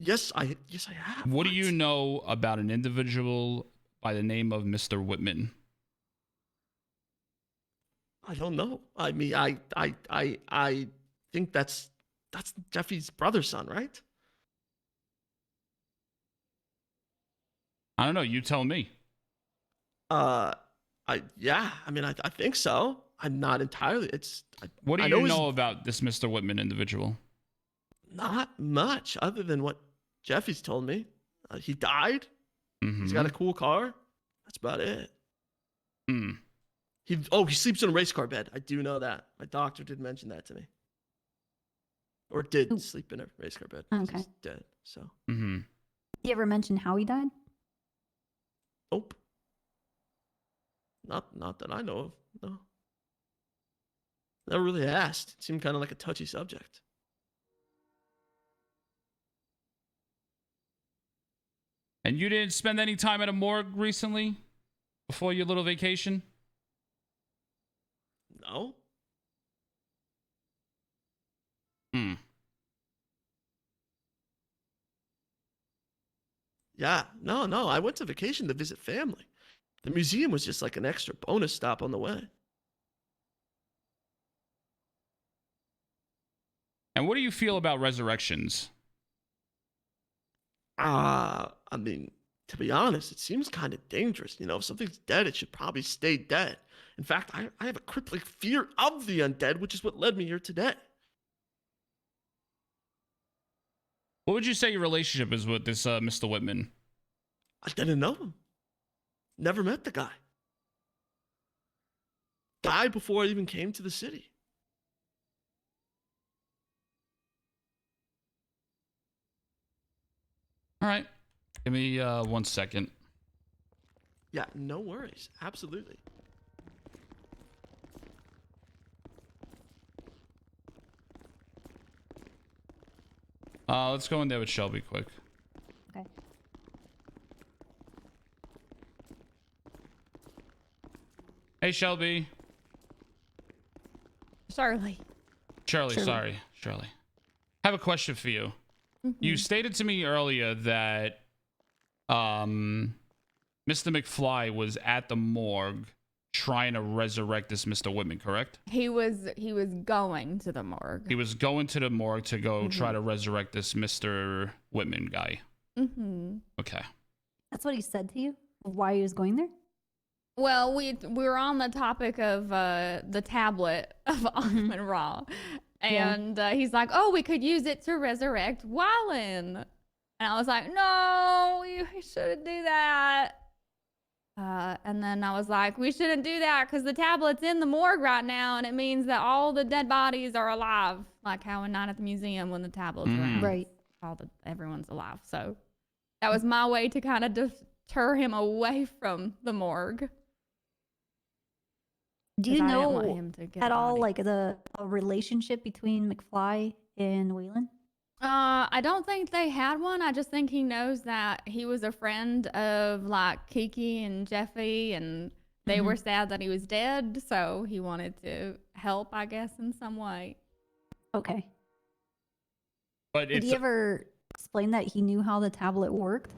Yes, I have.
What do you know about an individual by the name of Mr. Whitman?
I don't know. I mean, I think that's Jeffy's brother's son, right?
I don't know. You tell me.
I mean, I think so. I'm not entirely.
What do
I
you
he's-
know about this Mr. Whitman individual?
Not much, other than what Jeffy's told me. He died.
Mm-hmm.
He's got a cool car. That's about it.
Hmm.
He sleeps in a race car bed. I do know that. My doctor did mention that to me. Or did
Ooh.
sleep in a race car bed. 'cause
Okay.
He's dead. So.
Mm-hmm.
Did he ever mention how he died?
Nope. Not that I know of. No. Never really asked. It seemed kind of like a touchy subject.
And you didn't spend any time at a morgue recently before your little vacation?
No.
Hmm.
Yeah. No. I went to vacation to visit family. The museum was just like an extra bonus stop on the way.
And what do you feel about resurrections?
I mean, to be honest, it seems kind of dangerous. You know, if something's dead, it should probably stay dead. In fact, I have a crippling fear of the undead, which is what led me here today.
What would you say your relationship is with this Mr. Whitman?
I didn't know him. Never met the guy. Died before I even came to the city.
All right. Give me 1 second.
Yeah, no worries. Absolutely.
Let's go in there with Shelby quick.
Okay.
Hey, Shelby.
Shirley.
Shirley,
Shirley.
sorry. Shirley. I have a question for you. You stated to me earlier that Mr. McFly was at the morgue trying to resurrect this Mr. Whitman, correct?
He was going to the morgue.
He was going to the morgue to go try to resurrect this Mr. Whitman guy.
Mm-hmm.
Okay.
That's what he said to you? Why he was going there?
Well, we were on the topic of the tablet of Achman Ra, and he's like, "Oh, we could use it to resurrect Wallen," and I was like, "No, you shouldn't do that." And then I was like, "We shouldn't do that because the tablet's in the morgue right now, and it means that all the dead bodies are alive, like how in Night at the Museum when the tablet's around,
Right.
everyone's alive." So that was my way to kind of deter him away from the morgue.
Do you
'Cause I didn't want
know
him to get
at all
bodied.
like a relationship between McFly and Wayland?
I don't think they had one. I just think he knows that he was a friend of like Kiki and Jeffy, and they were sad that he was dead, so he wanted to help, I guess, in some way.
Okay.
But
Did
it's
he ever explain that he knew how the tablet worked?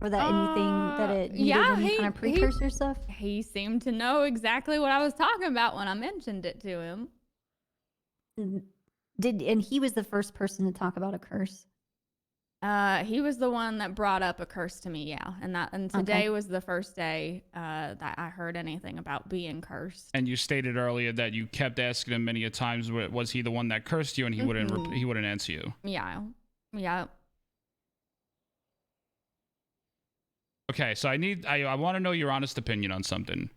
Or that anything that it needed
yeah,
any kind of precursor stuff?
He seemed to know exactly what I was talking about when I mentioned it to him.
And he was the first person to talk about a curse.
He was the one that brought up a curse to me, yeah. And today was the first day that I heard anything about being cursed.
and you stated earlier that you kept asking him many a times, was he the one that cursed you, and he wouldn't answer you.
Yeah.
Okay, so I want to know your honest opinion on something.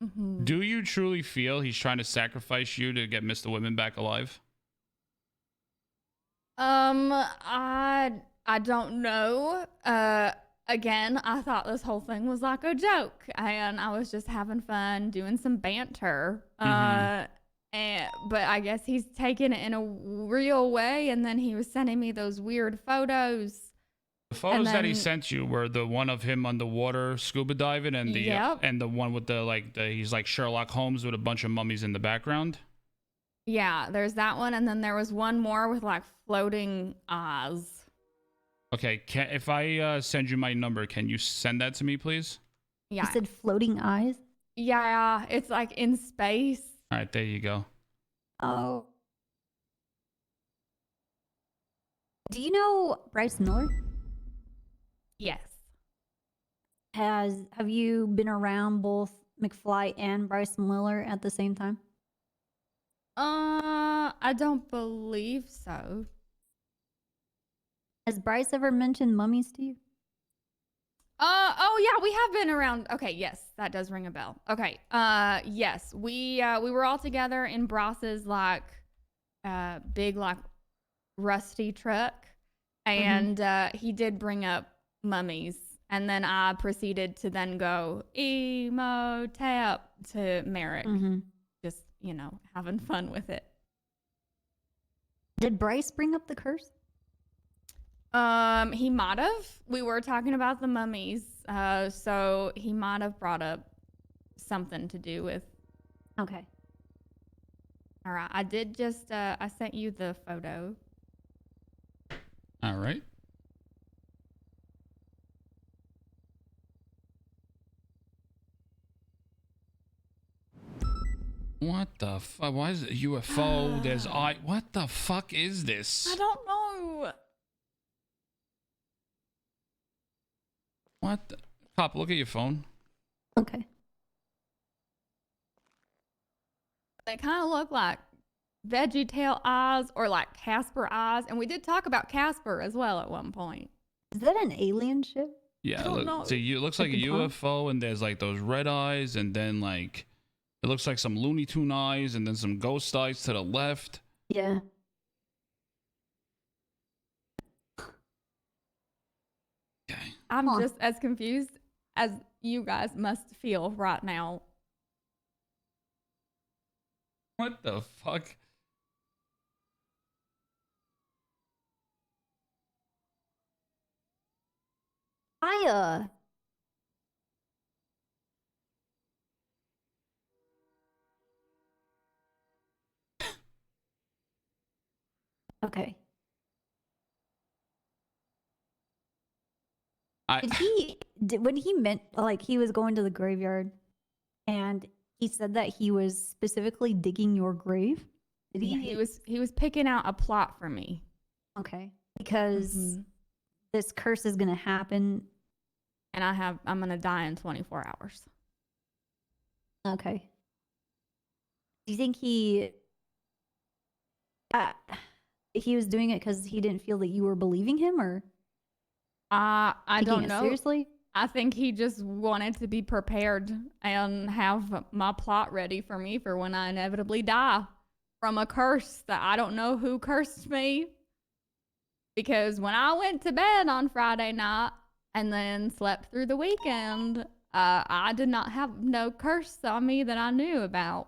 Mm-hmm.
Do you truly feel he's trying to sacrifice you to get Mr. Women back alive?
I don't know. Again, I thought this whole thing was like a joke, and I was just having fun doing some banter. But I guess he's taking it in a real way, and then he was sending me those weird photos.
The photos that he sent you were the one of him underwater scuba diving, and the and the one with he's like Sherlock Holmes with a bunch of mummies in the background.
Yeah, there's that one, and then there was one more with like floating eyes.
Okay, if I send you my number, can you send that to me, please?
Yeah.
You said floating eyes?
Yeah, it's like in space.
All right, there you go.
Oh. Do you know Bryce Miller?
Yes.
Have you been around both McFly and Bryce Miller at the same time?
I don't believe so.
Has Bryce ever mentioned mummies to you?
Oh yeah, we have been around. Okay, yes, that does ring a bell. Okay, yes, we were all together in Bryce's like big like rusty truck, and he did bring up mummies, and then I proceeded to then go emo tap to Merrick, just having fun with it.
Did Bryce bring up the curse?
He might have. We were talking about the mummies, so he might have brought up something to do with.
Okay.
All right, I did just I sent you the photo.
All right. What the fuck? Why is it UFO? There's what the fuck is this?
I don't know.
What the? Cop, look at your phone.
Okay.
They kind of look like veggie tail eyes or like Casper eyes, and we did talk about Casper as well at one point.
Is that an alien ship?
Yeah,
don't know.
so it looks like a UFO, and there's like those red eyes, and then like it looks like some Looney Tune eyes, and then some ghost eyes to the left.
Yeah.
Okay.
I'm just as confused as you guys must feel right now.
What the fuck?
Okay. When he meant like he was going to the graveyard and he said that he was specifically digging your grave? Did
He was picking out a plot for me.
Okay. Because this curse is going to happen.
And I'm going to die in 24 hours.
Okay. Do you think he was doing it because he didn't feel that you were believing him, or
I don't know.
Seriously?
I think he just wanted to be prepared and have my plot ready for me for when I inevitably die from a curse that I don't know who cursed me. Because when I went to bed on Friday night and then slept through the weekend, I did not have no curse on me that I knew about.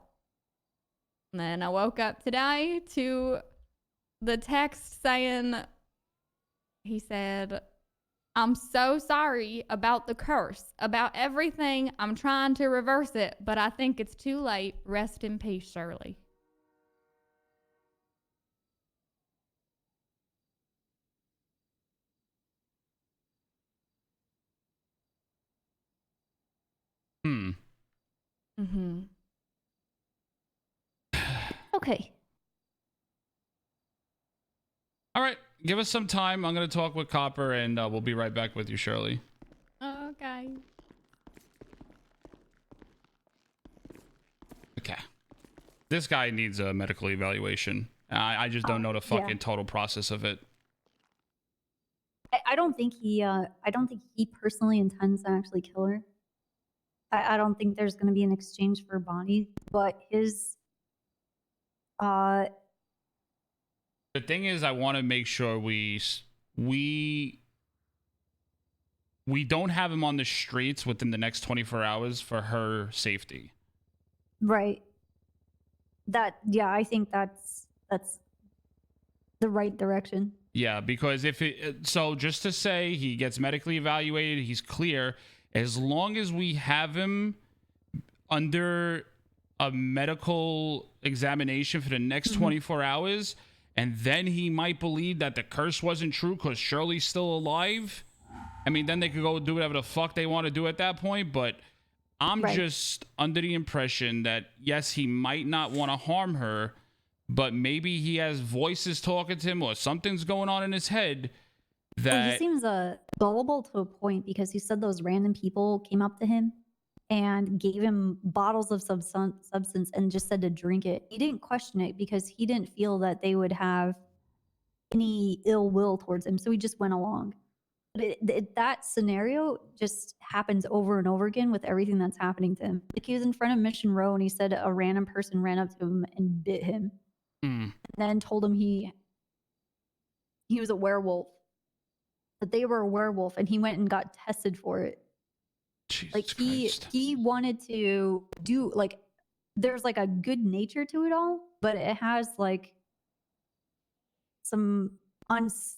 And then I woke up today to the text saying, he said, "I'm so sorry about the curse, about everything. I'm trying to reverse it, but I think it's too late. Rest in peace, Shirley."
Okay.
All right, give us some time. I'm gonna talk with Copper, and we'll be right back with you, Shirley.
Okay.
Okay. This guy needs a medical evaluation. I just don't know the fucking total process of it.
I don't think he personally intends to actually kill her. I don't think there's going to be an exchange for bodies, but his
The thing is, I want to make sure we don't have him on the streets within the next 24 hours for her safety.
right. I think that's the right direction.
Yeah, because so just to say he gets medically evaluated, he's clear. As long as we have him under a medical examination for the next 24 hours, and then he might believe that the curse wasn't true because Shirley's still alive. I mean, then they could go do whatever the fuck they want to do at that point. But I'm just under the impression that, yes, he might not want to harm her, but maybe he has voices talking to him or something's going on in his head that...
He seems gullible to a point, because he said those random people came up to him and gave him bottles of substance and just said to drink it. He didn't question it because he didn't feel that they would have any ill will towards him, so he just went along. But that scenario just happens over and over again with everything that's happening to him. Like, he was in front of Mission Row and he said a random person ran up to him and bit him, and then told him he was a werewolf, that they were a werewolf, and he went and got tested for it.
Jesus
like
Christ.
he wanted to do, like, there's like a good nature to it all, but it has like some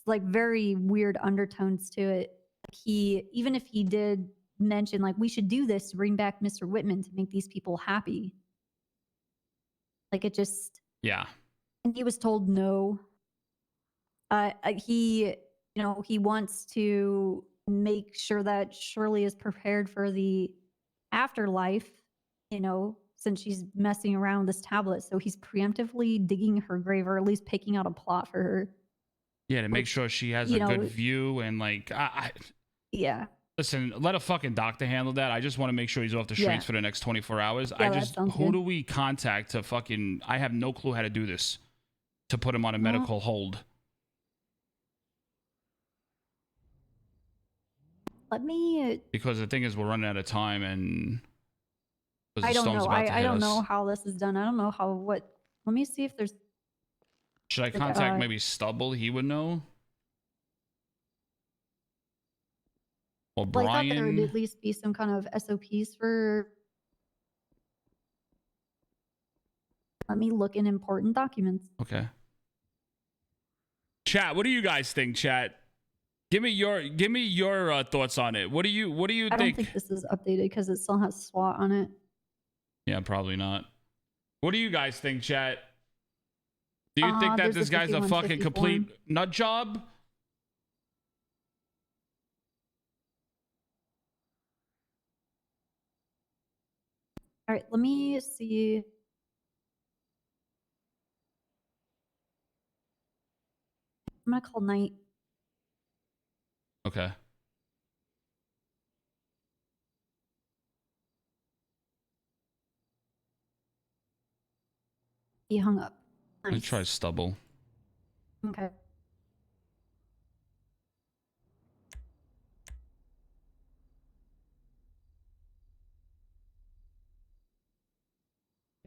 like very weird undertones to it. He, even if he did mention like we should do this to bring back Mr. Whitman to make these people happy, like, it just,
Yeah.
and he was told no. He, he wants to make sure that Shirley is prepared for the afterlife, since she's messing around with this tablet. So he's preemptively digging her grave, or at least picking out a plot for her.
Yeah, to make sure she has a good view. And like,
yeah.
Listen, let a fucking doctor handle that. I just want to make sure he's off the streets for the next 24 hours.
Yeah,
Who do we contact to fucking, I have no clue how to do this, to put him on a medical hold.
Let me,
because the thing is, we're running out of time, and
I don't know. I don't know how this is done. I don't know let me see if there's.
Should I contact maybe Stubble? He would know. Or Brian.
I thought there would at least be some kind of SOPs for. Let me look in important documents.
Okay. Chat, what do you guys think, chat? Give me your thoughts on it. What do you think?
I don't think this is updated because it still has SWAT on it.
Yeah, probably not. What do you guys think, chat? Do you think that this guy's a fucking complete nut job?
All right, let me see. I'm gonna call Knight.
Okay.
He hung up.
Nice. Let's try Stubble.
Okay.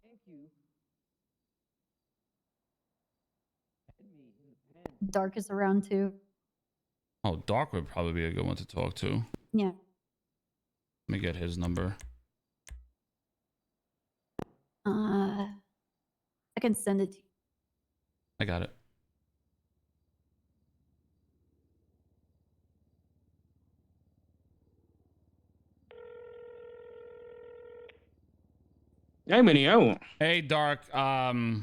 Thank you.
Dark is around too.
Oh, Dark would probably be a good one to talk to.
Yeah.
Let me get his number.
I can send it to you.
I got it.
Hey, Mineo.
Hey, Dark. I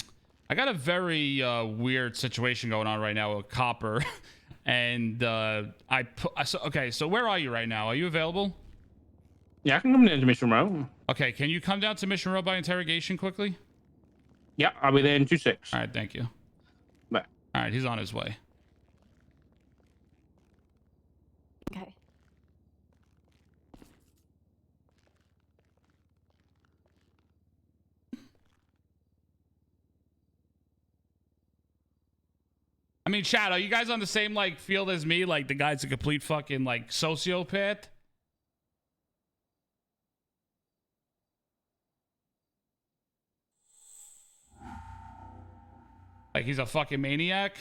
got a very weird situation going on right now with Copper, and so where are you right now? Are you available?
Yeah, I can come down to Mission Row.
Okay, can you come down to Mission Row by interrogation quickly?
Yeah, I'll be there in 2 seconds.
All right, thank you.
Bye.
All right, he's on his way.
Okay.
I mean, Chad, are you guys on the same like field as me? Like the guy's a complete fucking like sociopath. Like he's a fucking maniac.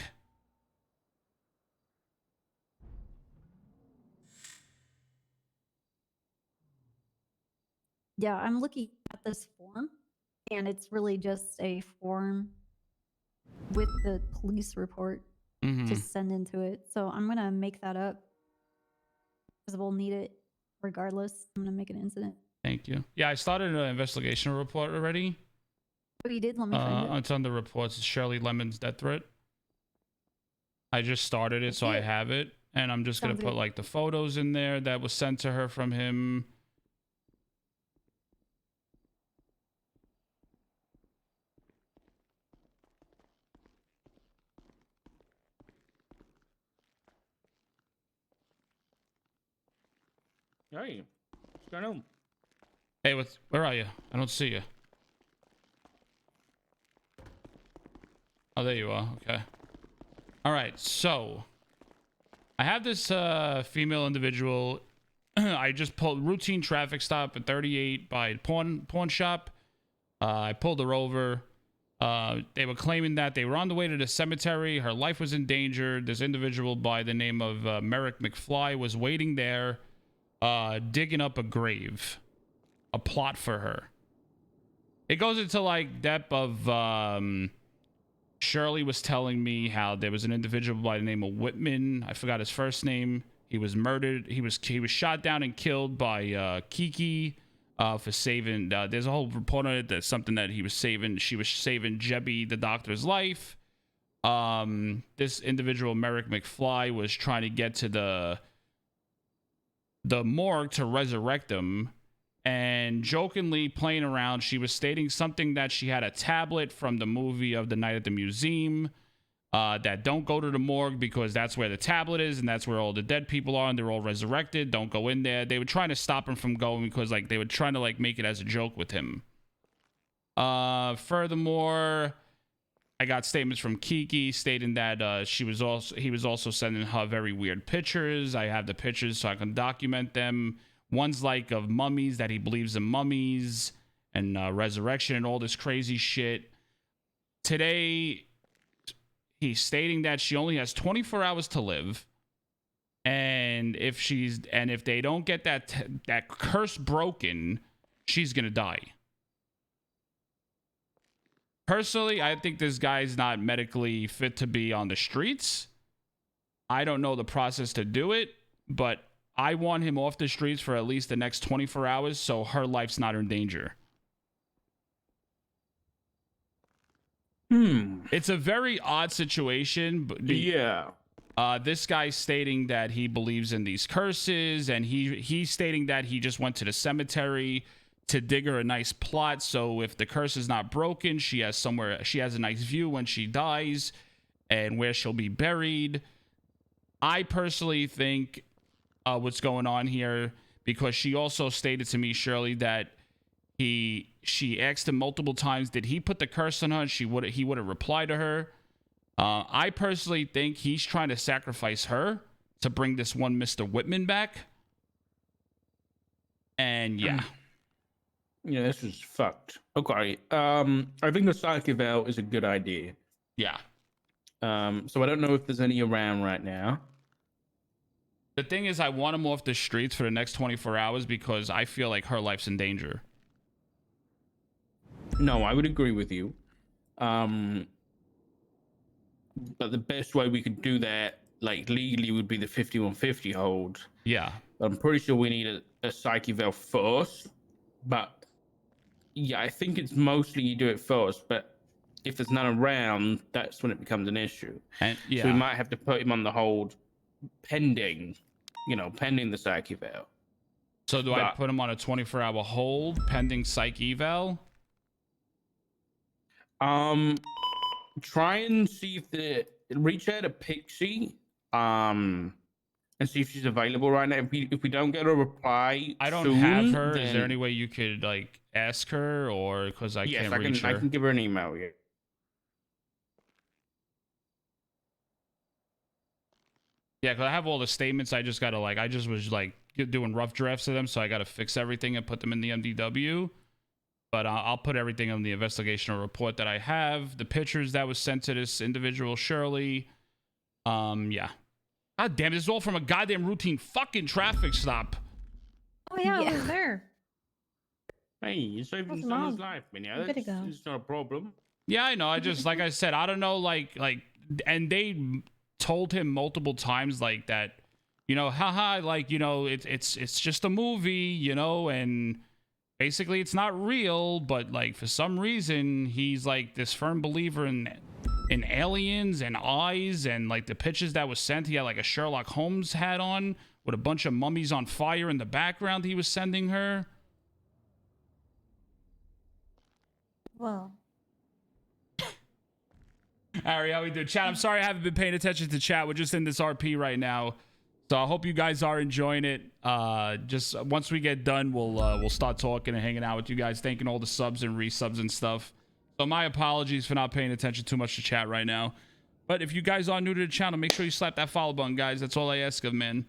Yeah, I'm looking at this form, and it's really just a form with the police report to send into it. So I'm gonna make that up because we'll need it regardless. I'm gonna make an incident.
Thank you. Yeah, I started an investigation report already.
Oh, you did? Let me find it.
It's on the reports. It's Shirley Lemon's death threat. I just started it, so I have it, and I'm just gonna
Sounds
put
good.
like the photos in there that was sent to her from him.
Hey, what's going on?
Hey, where are you? I don't see you. Oh, there you are. Okay. All right. So I have this female individual. I just pulled routine traffic stop at 38 by pawn shop. I pulled her over. They were claiming that they were on the way to the cemetery. Her life was in danger. This individual by the name of Merrick McFly was waiting there, digging up a grave, a plot for her. It goes into like depth of Shirley was telling me how there was an individual by the name of Whitman. I forgot his first name. He was murdered. He was shot down and killed by Kiki for saving. There's a whole report on it. That's something that he was saving. She was saving Jebby, the doctor's life. This individual, Merrick McFly, was trying to get to the morgue to resurrect him. And jokingly playing around, she was stating something that she had a tablet from the movie of The Night at the Museum, that don't go to the morgue because that's where the tablet is and that's where all the dead people are and they're all resurrected. Don't go in there. They were trying to stop him from going because like they were trying to like make it as a joke with him. Furthermore, I got statements from Kiki stating that he was also sending her very weird pictures. I have the pictures so I can document them. One's like of mummies, that he believes in mummies and resurrection and all this crazy shit. Today, he's stating that she only has 24 hours to live, and if they don't get that curse broken, she's gonna die. Personally, I think this guy's not medically fit to be on the streets. I don't know the process to do it, but I want him off the streets for at least the next 24 hours so her life's not in danger. It's a very odd situation. But
Yeah.
This guy's stating that he believes in these curses, and he's stating that he just went to the cemetery to dig her a nice plot. So if the curse is not broken, she has a nice view when she dies and where she'll be buried. I personally think what's going on here, because she also stated to me, Shirley, that she asked him multiple times, did he put the curse on her? And he wouldn't reply to her. I personally think he's trying to sacrifice her to bring this one Mr. Whitman back. And yeah.
Yeah, this is fucked. Okay. I think the psych eval is a good idea.
Yeah.
So I don't know if there's any around right now.
The thing is, I want him off the streets for the next 24 hours because I feel like her life's in danger.
No, I would agree with you. But the best way we could do that, like legally, would be the 5150 hold.
Yeah.
I'm pretty sure we need a psych eval first. But yeah, I think it's mostly you do it first. But if there's none around, that's when it becomes an issue.
And yeah.
So we might have to put him on the hold pending the psych eval.
So do I put him on a 24-hour hold pending psych eval?
Try and see if reach out to Pixie, and see if she's available right now. If we don't get a reply,
I don't
soon,
have her.
then...
Is there any way you could like ask her, or because I can't reach her?
I can give her an email. Yeah.
Yeah, because I have all the statements. I just gotta like, I just was like doing rough drafts of them, so I gotta fix everything and put them in the MDW. But I'll put everything on the investigational report that I have. The pictures that was sent to this individual, Shirley. Yeah. God damn, this is all from a goddamn routine fucking traffic stop.
Oh yeah, I was there.
Hey, you're saving
What's
someone's
wrong?
life, Mineo.
I'm good to go.
It's not a problem.
Yeah, I know. I just, like I said, I don't know, like, and they told him multiple times, like, that, you know, haha, like, you know, it's just a movie, you know, and basically it's not real, but, like, for some reason, he's, like, this firm believer in aliens and eyes, and, like, the pictures that was sent, he had, like, a Sherlock Holmes hat on with a bunch of mummies on fire in the background he was sending her.
Well.
Harry, how we doing? Chat, I'm sorry I haven't been paying attention to chat. We're just in this RP right now. So I hope you guys are enjoying it. Just once we get done, we'll start talking and hanging out with you guys, thanking all the subs and resubs and stuff. So my apologies for not paying attention too much to chat right now. But if you guys are new to the channel, make sure you slap that follow button, guys. That's all I ask of, man.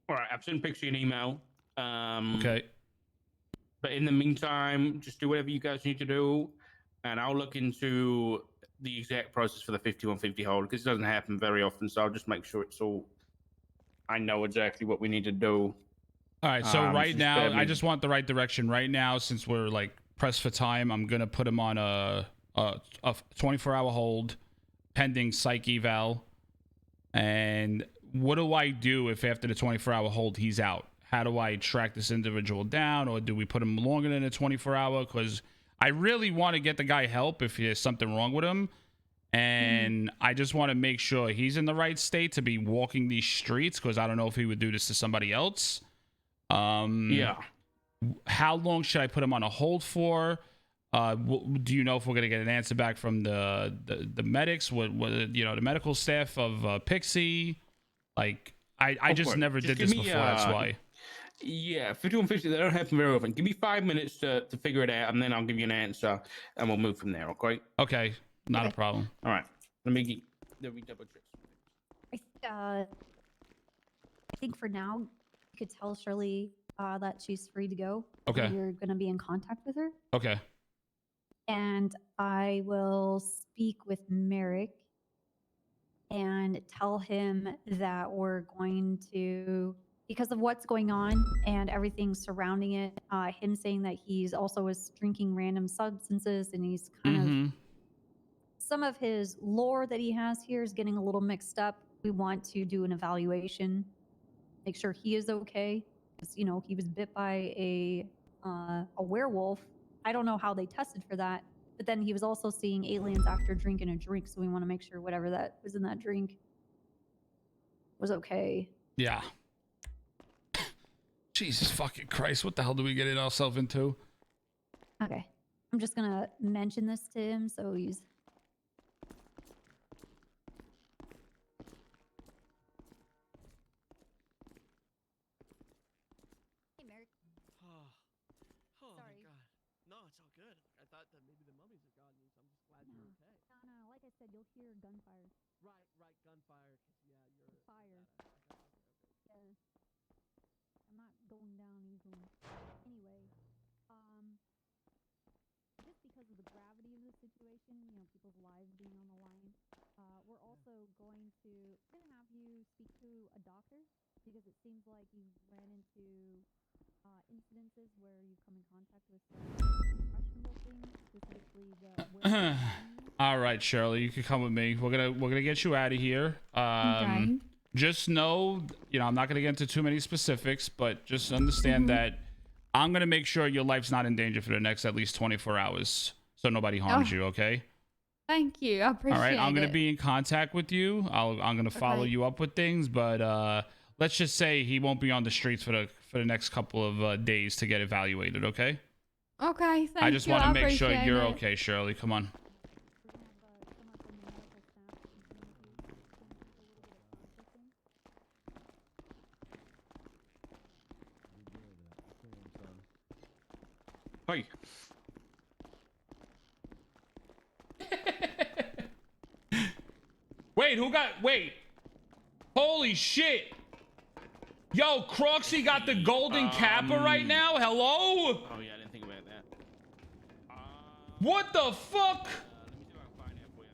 All right, I've sent Pixie an email.
Okay.
But in the meantime, just do whatever you guys need to do, and I'll look into the exact process for the 5150 hold, because it doesn't happen very often, so I'll just make sure it's all... I know exactly what we need to do.
All right, so right
just
now,
bear
I
with-
just want the right direction. Right now, since we're like pressed for time, I'm gonna put him on a 24-hour hold, pending psych eval. And what do I do if after the 24-hour hold he's out? How do I track this individual down, or do we put him longer than a 24-hour? Because I really want to get the guy help if there's something wrong with him. And I just want to make sure he's in the right state to be walking these streets, because I don't know if he would do this to somebody else.
Yeah.
How long should I put him on a hold for? Do you know if we're gonna get an answer back from the medics? What you know, the medical staff of Pixie? Like, I just
course.
never
Just
did this
give me,
before. That's why.
Yeah, 5150, they don't happen very often. Give me 5 minutes to figure it out, and then I'll give you an answer, and we'll move from there, okay?
Okay, not a
Okay.
problem.
All right. Let me double check.
I think for now, you could tell Shirley that she's free to go.
Okay.
You're going to be in contact with her.
Okay.
And I will speak with Merrick and tell him that we're going to, because of what's going on and everything surrounding it, him saying that he's also was drinking random substances and he's kind of, some of his lore that he has here is getting a little mixed up. We want to do an evaluation, make sure he is okay. Because, you know, he was bit by a werewolf. I don't know how they tested for that, but then he was also seeing aliens after drinking a drink. So we want to make sure whatever that was in that drink was okay.
Yeah. Jesus fucking Christ! What the hell do we get ourselves into?
Okay. I'm just going to mention this to him so he's... Hey, Merrick.
Oh
Sorry.
my god. No, it's all good. I thought that maybe the mummies had gotten you, so I'm just glad you're okay.
No, like I said, you'll hear gunfire.
Right, gunfire. 'Cause, yeah, you're
Fire. Yeah. I'm not going down easily. Anyway, just because of the gravity of the situation, you know, people's lives being on the line, we're also going to have you speak to a doctor, because it seems like you ran into incidences where you come in contact with questionable things, specifically the
All right, Shirley, you can come with me. We're gonna get you out of here.
Okay.
Just know, you know, I'm not gonna get into too many specifics, but just understand that I'm gonna make sure your life's not in danger for the next at least 24 hours, so nobody harms you. Okay.
Thank you. I appreciate
All right. I'm gonna
it.
be in contact with you. I'm gonna follow
Okay.
you up with things, but let's just say he won't be on the streets for the next couple of days to get evaluated. Okay.
Okay, thank
I just
you.
want to make sure
appreciate
you're
it.
okay, Shirley. Come on.
Hi.
Wait, wait. Holy shit. Yo, Croxy got the golden kappa right now? Hello?
Oh yeah, I didn't think about that.
What the fuck?
Let me see if I can find it for you.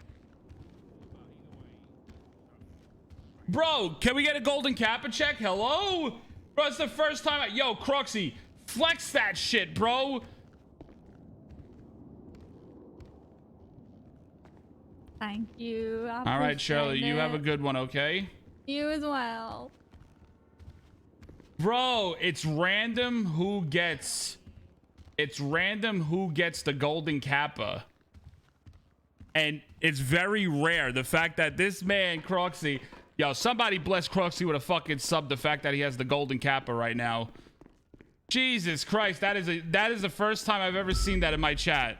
Bro, can we get a golden kappa check? Hello? Bro, it's the first time yo, Croxy, flex that shit, bro.
Thank you.
All right, Shirley, you have a good one, okay?
You as well.
Bro, it's random who gets the golden kappa. And it's very rare. The fact that this man, Croxy, yo, somebody bless Croxy with a fucking sub, the fact that he has the golden kappa right now. Jesus Christ, that is the first time I've ever seen that in my chat.